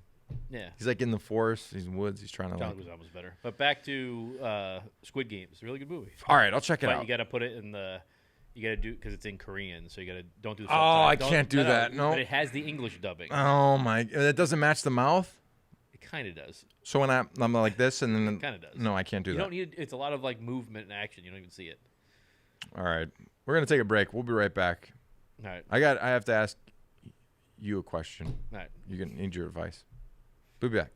Yeah. He's like in the forest. He's in the woods. He's trying to John Leguizamo's better. But back to Squid Game. It's a really good movie. All right, I'll check it But out. you got to put it in the. You got to do because it's in Korean, so you got to don't do. Oh, I subtitles. can't do that. No. But it has the English dubbing. Oh my! It doesn't match the mouth. It kind of does. So when I'm like this, and then It kind of does. No, I can't do You that. don't need. It's a lot of like movement and action. You don't even see it. All right, we're gonna take a break. We'll be right back. All right. I have to ask you a question. All right. You're gonna need your advice. We'll be back.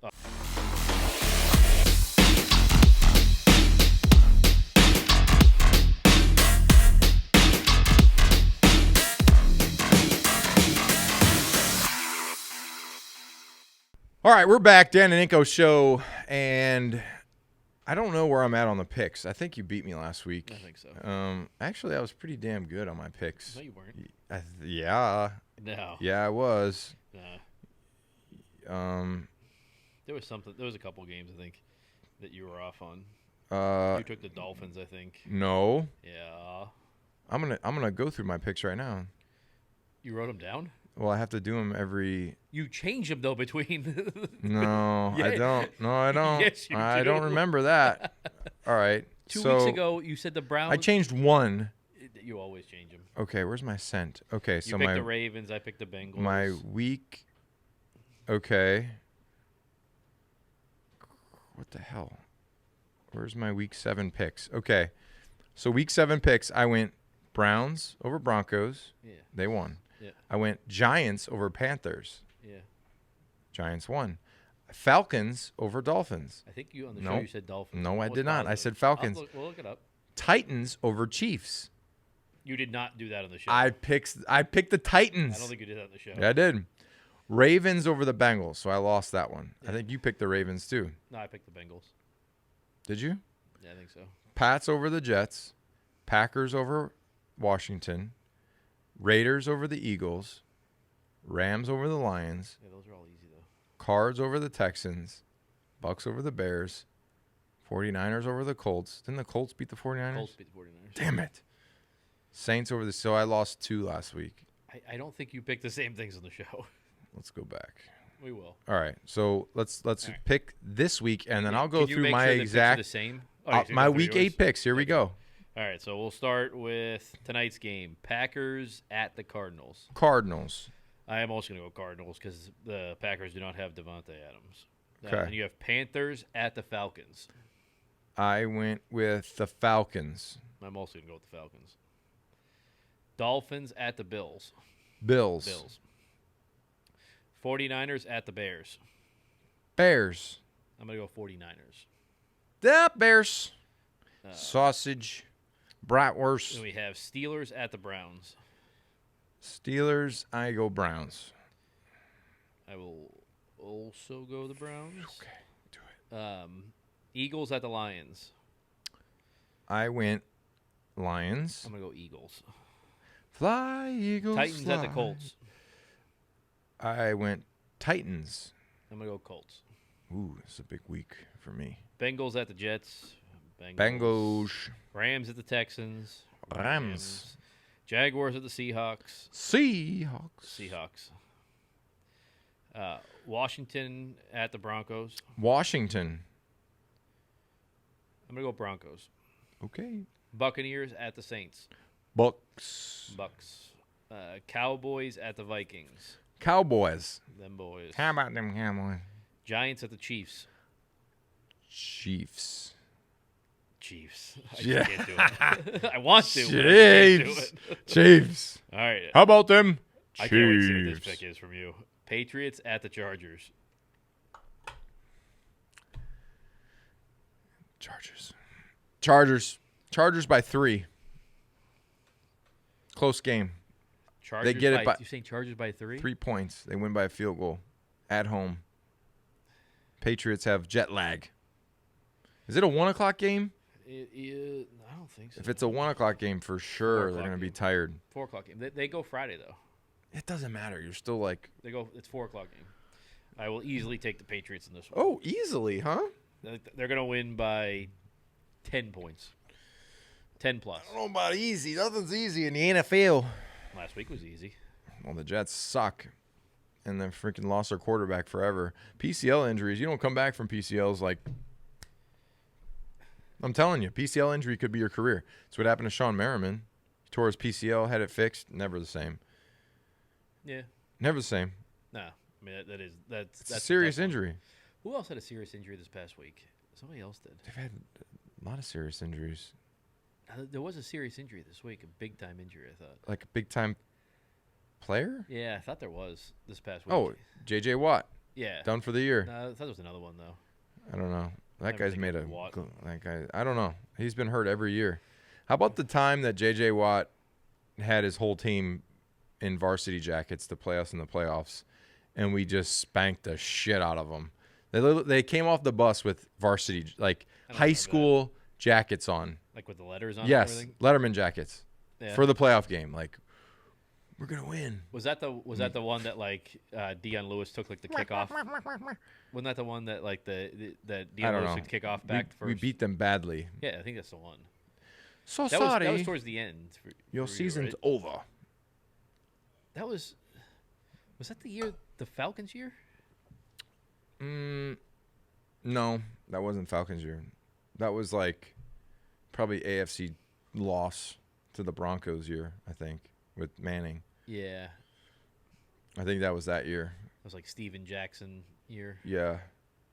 All right, we're back. Dan and Ninko show, and I don't know where I'm at on the picks. I think you beat me last week. I think so. Actually, I was pretty damn good on my picks. No, you weren't. Yeah. No. Yeah, I was. No. There was something. There was a couple games I think that you were off on. You took the Dolphins, I think. No. Yeah. I'm gonna go through my picks right now. You wrote them down? Well, I have to do them every. You change them though between. No, Yeah. I don't. No, I don't. Yes, you I do. don't remember that. All right. 2 so weeks ago, you said the Browns. I changed one. You always change them. Okay, where's my scent? Okay, You so picked my the Ravens. I picked the Bengals. my week. Okay. What the hell? Where's my week 7 picks? Okay, so week 7 picks, I went Browns over Broncos. Yeah. They won. Yeah. I went Giants over Panthers. Yeah. Giants won. Falcons over Dolphins. I think you on the show Nope. you said Dolphins. No, I Most did not. I positive. said Falcons. We'll look it up. Titans over Chiefs. You did not do that on the show. I picked the Titans. I don't think you did that on the show. Yeah, I did. Ravens over the Bengals, so I lost that one. Yeah. I think you picked the Ravens too. No, I picked the Bengals. Did you? Yeah, I think so. Pats over the Jets. Packers over Washington. Raiders over the Eagles. Rams over the Lions. Yeah, those are all easy though. Cards over the Texans. Bucks over the Bears. 49ers over the Colts. Didn't the Colts beat the 49ers? Colts beat the 49ers. Damn it. Saints over the... So I lost 2 last week. I don't think you picked the same things on the show. Let's go back. We will. All right. So let's All right. pick this week, and then I'll go Can you through make my sure the picks are exact... the same? Oh, my so you go through week yours? 8 picks. Here we Okay. go. All right, so we'll start with tonight's game. Packers at the Cardinals. Cardinals. I am also going to go Cardinals because the Packers do not have Devontae Adams. Okay. And you have Panthers at the Falcons. I went with the Falcons. I'm also going to go with the Falcons. Dolphins at the Bills. Bills. Bills. 49ers at the Bears. Bears. I'm going to go 49ers. The Bears. Sausage. Bratwurst. Then we have Steelers at the Browns. Steelers. I go Browns. I will also go the Browns. Okay. Do it. Eagles at the Lions. I went Lions. I'm going to go Eagles. Fly, Eagles, Titans fly. at the Colts. I went Titans. I'm going to go Colts. Ooh, it's a big week for me. Bengals at the Jets. Bengals. Rams at the Texans. Rams. Jaguars at the Seahawks. Seahawks. Washington at the Broncos. Washington. I'm going to go Broncos. Okay. Buccaneers at the Saints. Bucks. Bucks. Cowboys at the Vikings. Cowboys. Them boys. How about them Cowboys? Giants at the Chiefs. Chiefs. I Yeah. can't do it. I want to. But I can't do Chiefs. it. Chiefs. All right. How about them? I can't wait to see what this Chiefs. pick is from you. Patriots at the Chargers. Chargers by 3. Close game. Chargers get it by- you're saying Chargers by 3? 3 points. They win by a field goal at home. Patriots have jet lag. Is it a 1 o'clock game? I don't think so. If it's a 1 o'clock game, for sure they're going to be game. tired. 4 o'clock game. They go Friday though. It doesn't matter. You're still like, It's 4 o'clock game. I will easily take the Patriots in this one. oh, easily, huh? They're going to win by 10 points. 10 plus. I don't know about easy. Nothing's easy in the NFL. Last week was easy. Well, the Jets suck. And then freaking lost their quarterback forever. PCL injuries. You don't come back from PCLs like. I'm telling you, PCL injury could be your career. It's what happened to Sean Merriman. He tore his PCL, had it fixed. Never the same. Yeah. Never the same. No. I mean, that's a serious tough one. injury. Who else had a serious injury this past week? Somebody else did. They've had a lot of serious injuries. There was a serious injury this week, a big-time injury, I thought. Like a big-time player? Yeah, I thought there was this past week. Oh, J.J. Watt. Yeah. Done for the year. No, I thought there was another one, though. I don't know. That Never guy's think made of a. Watt. That guy. I don't know. He's been hurt every year. How about the time that J.J. Watt had his whole team in varsity jackets to play us in the playoffs, and we just spanked the shit out of them. They came off the bus with varsity, like high school jackets on. Like with the letters on Yes, and everything? Letterman jackets Yeah. for the playoff game. Like, we're gonna win. Was that the one that like Deion Lewis took like the kickoff? Wasn't that the one that like that I Deion don't Lewis know. took kickoff back first? We beat them badly. Yeah, I think that's the one. So That sorry. was towards the end. Your for you, season's right? over. That was that the year the Falcons year? No, that wasn't Falcons year. That was like probably AFC loss to the Broncos year, I think, with Manning. Yeah, I think that was that year. it was like Steven Jackson year. Yeah.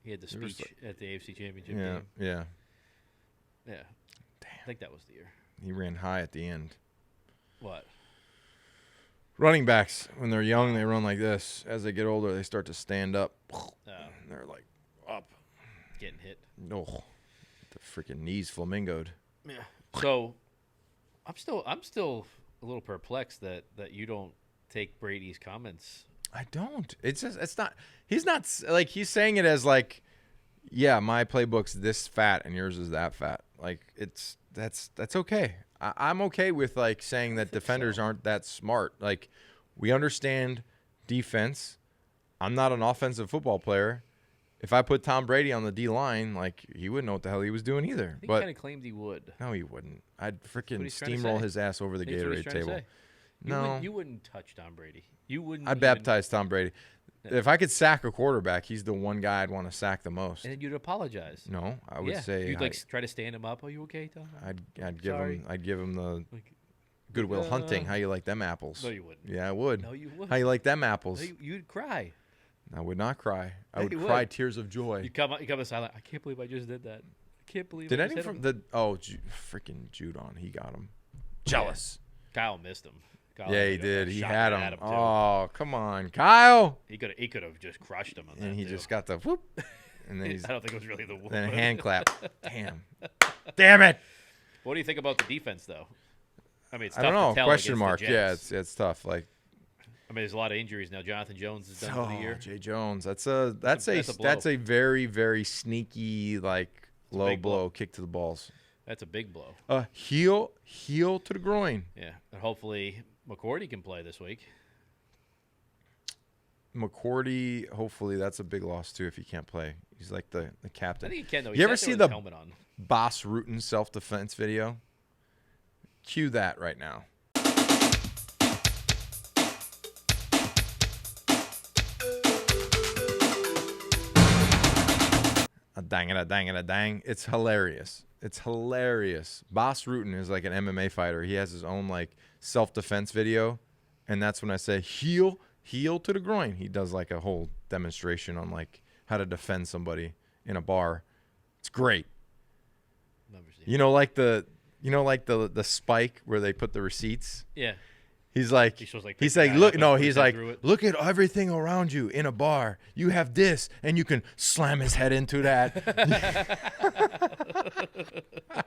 He had the There was speech at the AFC Championship Yeah. game. Yeah. Yeah, I think that was the year. He ran high at the end. What? Running backs, when they're young, they run like this. As they get older, they start to stand up. And they're like up. Getting hit. Oh, the freaking knees flamingoed. Yeah. So, I'm still a little perplexed that you don't take Brady's comments. I don't. It's just, it's not. He's not like, he's saying it as like, yeah, my playbook's this fat and yours is that fat. Like, that's okay. I'm okay with like saying that defenders aren't that smart. Like, we understand defense. I'm not an offensive football player. If I put Tom Brady on the D line, like, he wouldn't know what the hell he was doing either. He But kind of claimed he would. no, he wouldn't. I'd freaking he's trying to steamroll say. his ass over the That's what he's Gatorade trying to table. say. No, You wouldn't touch Tom Brady. You wouldn't. I'd even- baptize Tom Brady. If I could sack a quarterback, he's the one guy I'd want to sack the most. And then you'd apologize. No, I would say you'd like try to stand him up. Are you okay, Tom? I'd Sorry. give him the Like, Goodwill Hunting. How you like them apples? no, you wouldn't. Yeah, I would. No, you wouldn't. How you like them apples? No, you'd cry. I would not cry. I Yeah, would you cry would. tears of joy. You come silent. I can't believe I just did that. I can't believe. Did I any just hit from him. the freaking Judon? He got him. Jealous. Kyle missed him. Kyle Yeah, he had a did. He shot had at him. too. Oh, come on, Kyle. He could have just crushed him on that. And he too. just got the whoop. And then he's I don't think it was really the whoop. then a hand clap. Damn it. What do you think about the defense, though? I mean, it's I tough don't know. to tell Question against mark. the Yeah, Jets. it's tough. Like, I mean, there's a lot of injuries now. Jonathan Jones is done for the year. Jay Jones. That's a blow. very, very sneaky, like, low big blow. blow kick to the balls. That's a big blow. Heel to the groin. Yeah, and hopefully McCourty can play this week. McCourty, hopefully that's a big loss too if he can't play. He's like the I captain. think he can though. You ever see the helmet on? Boss Rutten self-defense video? Cue that right now. A dang it, a dang it, a dang. It's hilarious. It's hilarious. Boss Rutten is like an MMA fighter. He has his own like self-defense video. And that's when I say heel to the groin. He does like a whole demonstration on like how to defend somebody in a bar. It's great. Never seen You know, like the spike where they put the receipts. Yeah. He's like, He's supposed to, like, he's pick like, the guy look, up and no, put his he's head like, through it. look at everything around you in a bar. You have this, and you can slam his head into that.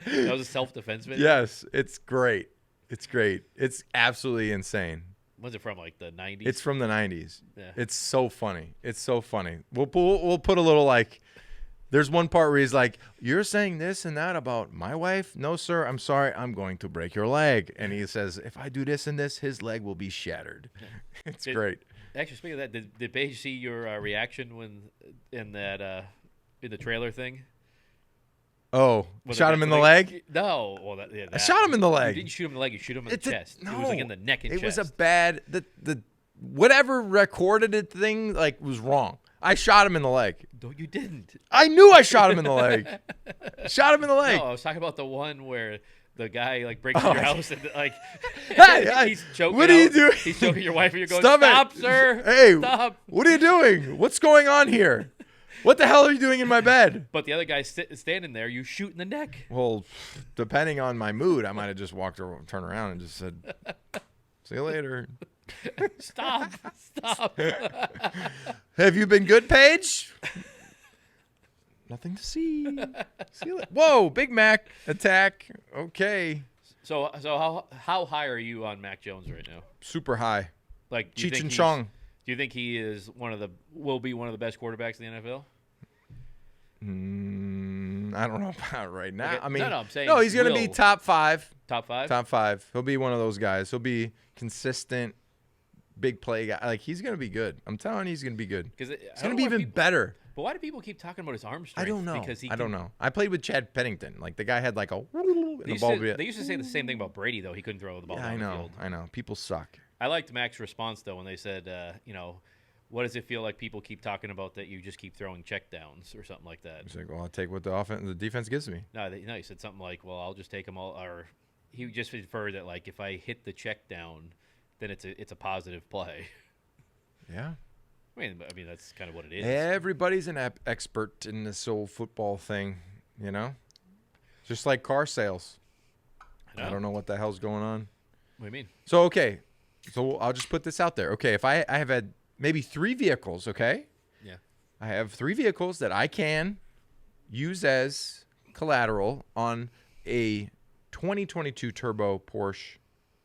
That was a self-defense video. Yes, it's great. It's great. It's absolutely insane. When's it from? Like the 90s? It's from the 90s. Yeah. It's so funny. It's so funny. We'll put a little like. There's one part where he's like, "You're saying this and that about my wife? No, sir. I'm sorry. I'm going to break your leg." And he says, "If I do this and this, his leg will be shattered." It's great. Actually, speaking of that, did Paige see your reaction when in the trailer thing? Oh, When shot him in the leg? No. Well, I shot him in the leg. You didn't shoot him in the leg. You shoot him in the chest. No, It was like in the neck and it chest. was a bad the whatever recorded it thing like was wrong. I shot him in the leg. No, you didn't. I knew I shot him in the leg. Shot him in the leg. No, I was talking about the one where the guy like breaks into your house and like Hey, he's choking. what are you out- doing? He's choking your wife, and you're going, Stop it. sir! Hey, Stop!" what are you doing? What's going on here? What the hell are you doing in my bed? But the other guy's standing there. You shoot in the neck. Well, depending on my mood, I might have just turned around and just said, "See you later." Stop! Stop! Have you been good, Paige? Nothing to see. See you later. Whoa, Big Mac attack. Okay. So how high are you on Mac Jones right now? Super high. Like, do you Cheech think and he's- Chong. Do you think he is will be one of the best quarterbacks in the NFL? I don't know about right now. Okay, I mean, no, I'm saying he's going to be will. top 5. Top 5? Top 5. He'll be one of those guys. He'll be consistent, big play guy. Like, he's going to be good. I'm telling you, he's going to be good. Because He's going to be even better. But why do people keep talking about his arm strength? I don't know. Because I don't know. I played with Chad Pennington. Like, the guy had like a and They the ball. used to say the same thing about Brady, though. He couldn't throw the ball Yeah, down the field. I know. People suck. I liked Mac's response, though, when they said, what does it feel like people keep talking about that you just keep throwing checkdowns or something like that? He's like, well, I'll take what the defense gives me. No, he said something like, well, I'll just take them all. Or he just inferred that, like, if I hit the check down, then it's a positive play. Yeah. I mean, that's kind of what it is. Everybody's an expert in this whole football thing, you know? Just like car sales. I don't know what the hell's going on. What do you mean? So, okay. So I'll just put this out there. Okay, if I have had maybe 3 vehicles, okay? Yeah. I have 3 vehicles that I can use as collateral on a 2022 turbo Porsche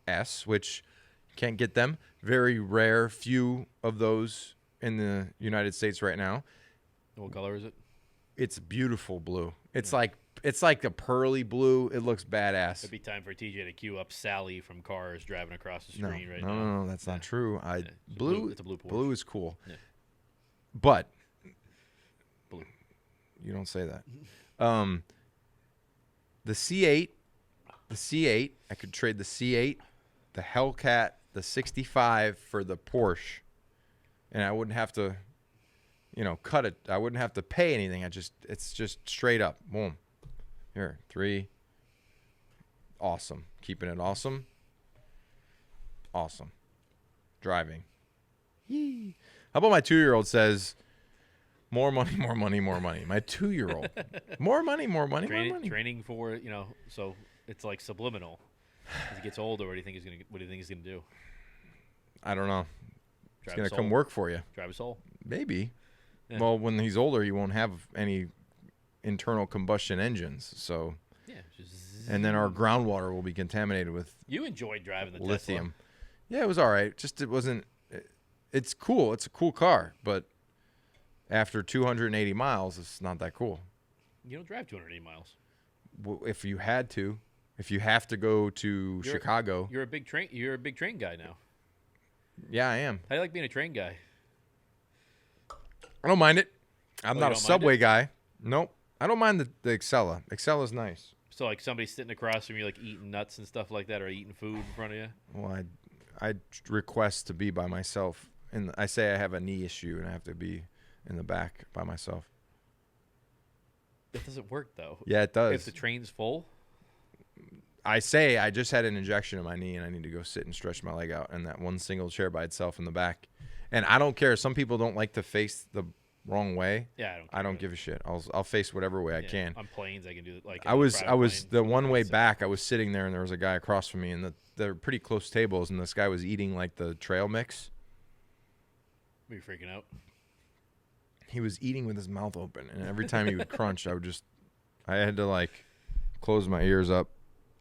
S, which can't get them. Very rare, few of those in the United States right now. What color is it? It's beautiful blue. It's like a pearly blue. It looks badass. It'd be time for TJ to queue up Sally from Cars driving across the screen right now. No, that's not true. It's a blue Porsche. Blue is cool. Yeah. But Blue. You don't say that. The C8, I could trade the C8, the Hellcat, the 65 for the Porsche, and I wouldn't have to, cut it. I wouldn't have to pay anything. It's just straight up. Boom. Here, 3. Awesome. Keeping it awesome. Awesome. Driving. Yee. How about my 2-year-old says, more money, more money, more money. My 2-year-old. More money, more money, more money. Training for, so it's like subliminal. As he gets older, what do you think he's gonna do? I don't know. He's Drive going a to come Soul? work for you. Drive a Soul? Maybe. Yeah. Well, when he's older, you won't have any internal combustion engines. So, Yeah. and then our groundwater will be contaminated with You enjoyed driving the lithium. Yeah, it was all right. Just it wasn't. It's cool. It's a cool car, but after 280 miles, it's not that cool. Tesla. You don't drive 280 miles. If you had to, if you have to go to Chicago. You're a big train guy now. Yeah, I am. How do you like being a train guy? I don't mind it. I'm Oh, not you a don't mind subway it? guy. Nope. I don't mind the Excella. Excella's nice. So like somebody sitting across from you, like eating nuts and stuff like that, or eating food in front of you. Well, I request to be by myself, and I say I have a knee issue and I have to be in the back by myself. That doesn't work though. Yeah, it does. If the train's full. I say I just had an injection in my knee and I need to go sit and stretch my leg out in that one single chair by itself in the back. And I don't care. Some people don't like to face wrong way, Yeah, I don't give a shit. I'll face whatever way I can. On planes, I can do it. Like I was the one way plane, back. I was sitting there and there was a guy across from me, and they're pretty close tables, and this guy was eating like the trail mix. Were you freaking out? He was eating with his mouth open, and every time he would crunch, I had to like close my ears up.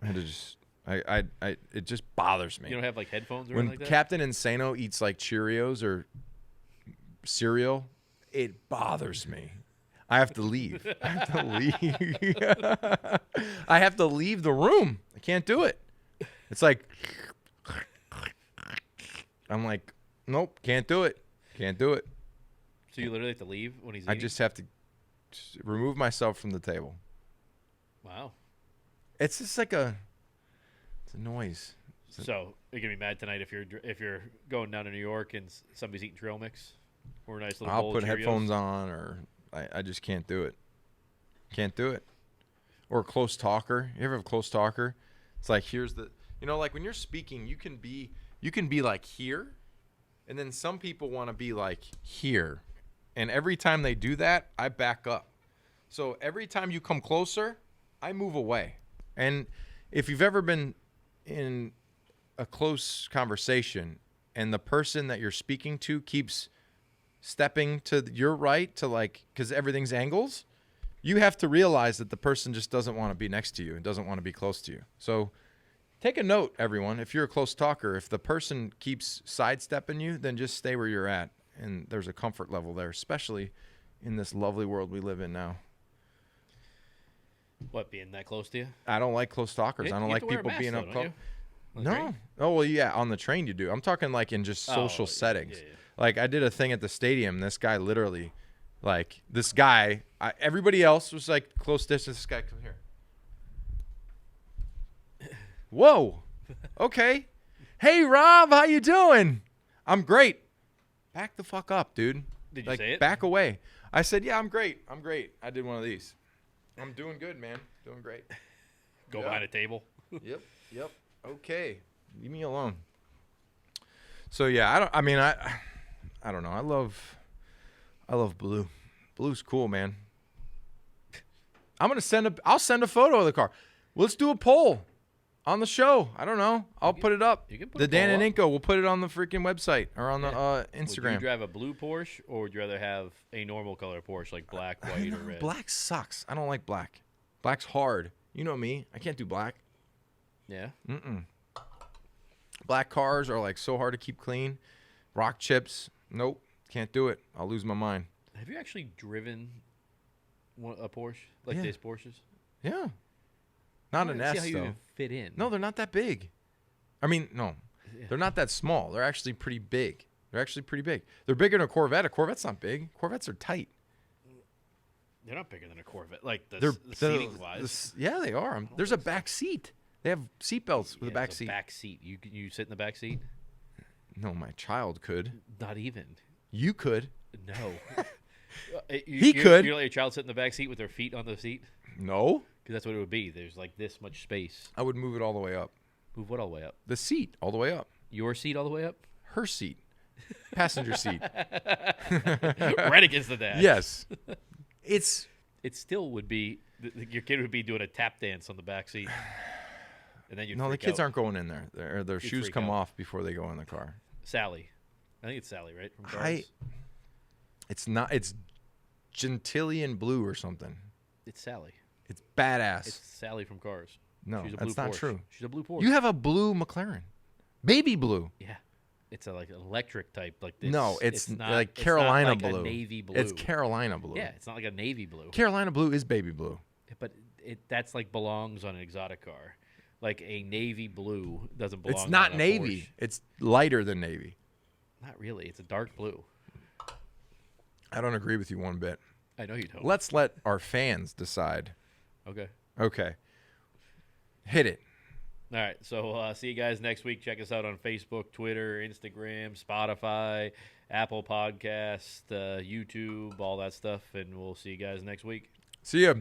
I had to just, it just bothers me. You don't have like headphones or when anything like that? Captain Insano eats like Cheerios or cereal, it bothers me. I have to leave. I have to leave. I have to leave the room. I can't do it. It's like, I'm like, nope, can't do it. Can't do it. So you literally have to leave when he's eating? I just have to remove myself from the table. Wow. It's just like it's a noise. So you're gonna be mad tonight if you're going down to New York and somebody's eating trail mix or a nice little bowl I'll put of Cheerios? headphones on, or I just can't do it. Can't do it. Or a close talker. You ever have a close talker? It's like, here's the, like when you're speaking, you can be like here, and then some people want to be like here. And every time they do that, I back up. So every time you come closer, I move away. And if you've ever been in a close conversation and the person that you're speaking to keeps stepping to your right to like, because everything's angles, you have to realize that the person just doesn't want to be next to you and doesn't want to be close to you. So take a note, everyone. If you're a close talker, if the person keeps sidestepping you, then just stay where you're at. And there's a comfort level there, especially in this lovely world we live in now. What, being that close to you? I don't like close talkers. I don't like people being up close. No. Oh, well, yeah, on the train you do. I'm talking like in just social settings. Yeah. Like I did a thing at the stadium. This guy literally, everybody else was like close distance. This guy, come here. Whoa. Okay. Hey, Rob, how you doing? I'm great. Back the fuck up, dude. Did you say it? Back away. I said, yeah, I'm great. I did one of these. I'm doing good, man. Doing great. Go behind a table. Yep. Okay. Leave me alone. So yeah, I don't know. I love blue. Blue's cool, man. I'll send a photo of the car. Let's do a poll on the show. I don't know. I'll put it up. You can put the a poll Dan and up. Ninko will put it on the freaking website or on the Instagram. Would you drive a blue Porsche, or would you rather have a normal color Porsche like black, white, or red? Black sucks. I don't like black. Black's hard. You know me. I can't do black. Yeah. Black cars are like so hard to keep clean. Rock chips. Nope. Can't do it. I'll lose my mind. Have you actually driven a Porsche like Yeah. these Porsches? Yeah. Not an S See how you though. even fit in. No, they're not that big. I mean, no. Yeah. They're not that small. They're actually pretty big. They're bigger than a Corvette. A Corvette's not big. Corvettes are tight. They're not bigger than a Corvette. Like the They're seating wise. yeah, they are. There's a back seat. They have seat belts with a back seat. Back seat. You sit in the back seat? No, my child could. Not even. You could. No. He could. You let your child sit in the back seat with their feet on the seat? No. Because that's what it would be. There's like this much space. I would move it all the way up. Move what all the way up? The seat all the way up. Your seat all the way up? Her seat. Passenger seat. Right against the dash. Yes. It still would be, your kid would be doing a tap dance on the back seat. And then you'd No, the freak kids out. aren't going in there. Their shoes freak come out. off before they go in the car. Sally. I think it's Sally, right? From Cars. It's not. It's Gentilian blue or something. It's Sally. It's badass. It's Sally from Cars. No, She's a blue that's not Porsche. true. She's a blue Porsche. You have a blue McLaren, baby blue. Yeah. It's a, like an electric type. Like this. No, it's not like it's Carolina not like blue. A navy blue. It's Carolina blue. Yeah, it's not like a navy blue. Carolina blue is baby blue. But that's like belongs on an exotic car. Like a navy blue doesn't belong. It's not on a navy. Porsche. It's lighter than navy. Not really. It's a dark blue. I don't agree with you one bit. I know you don't. Let's let our fans decide. Okay. Okay. Hit it. All right. So see you guys next week. Check us out on Facebook, Twitter, Instagram, Spotify, Apple Podcast, YouTube, all that stuff. And we'll see you guys next week. See ya.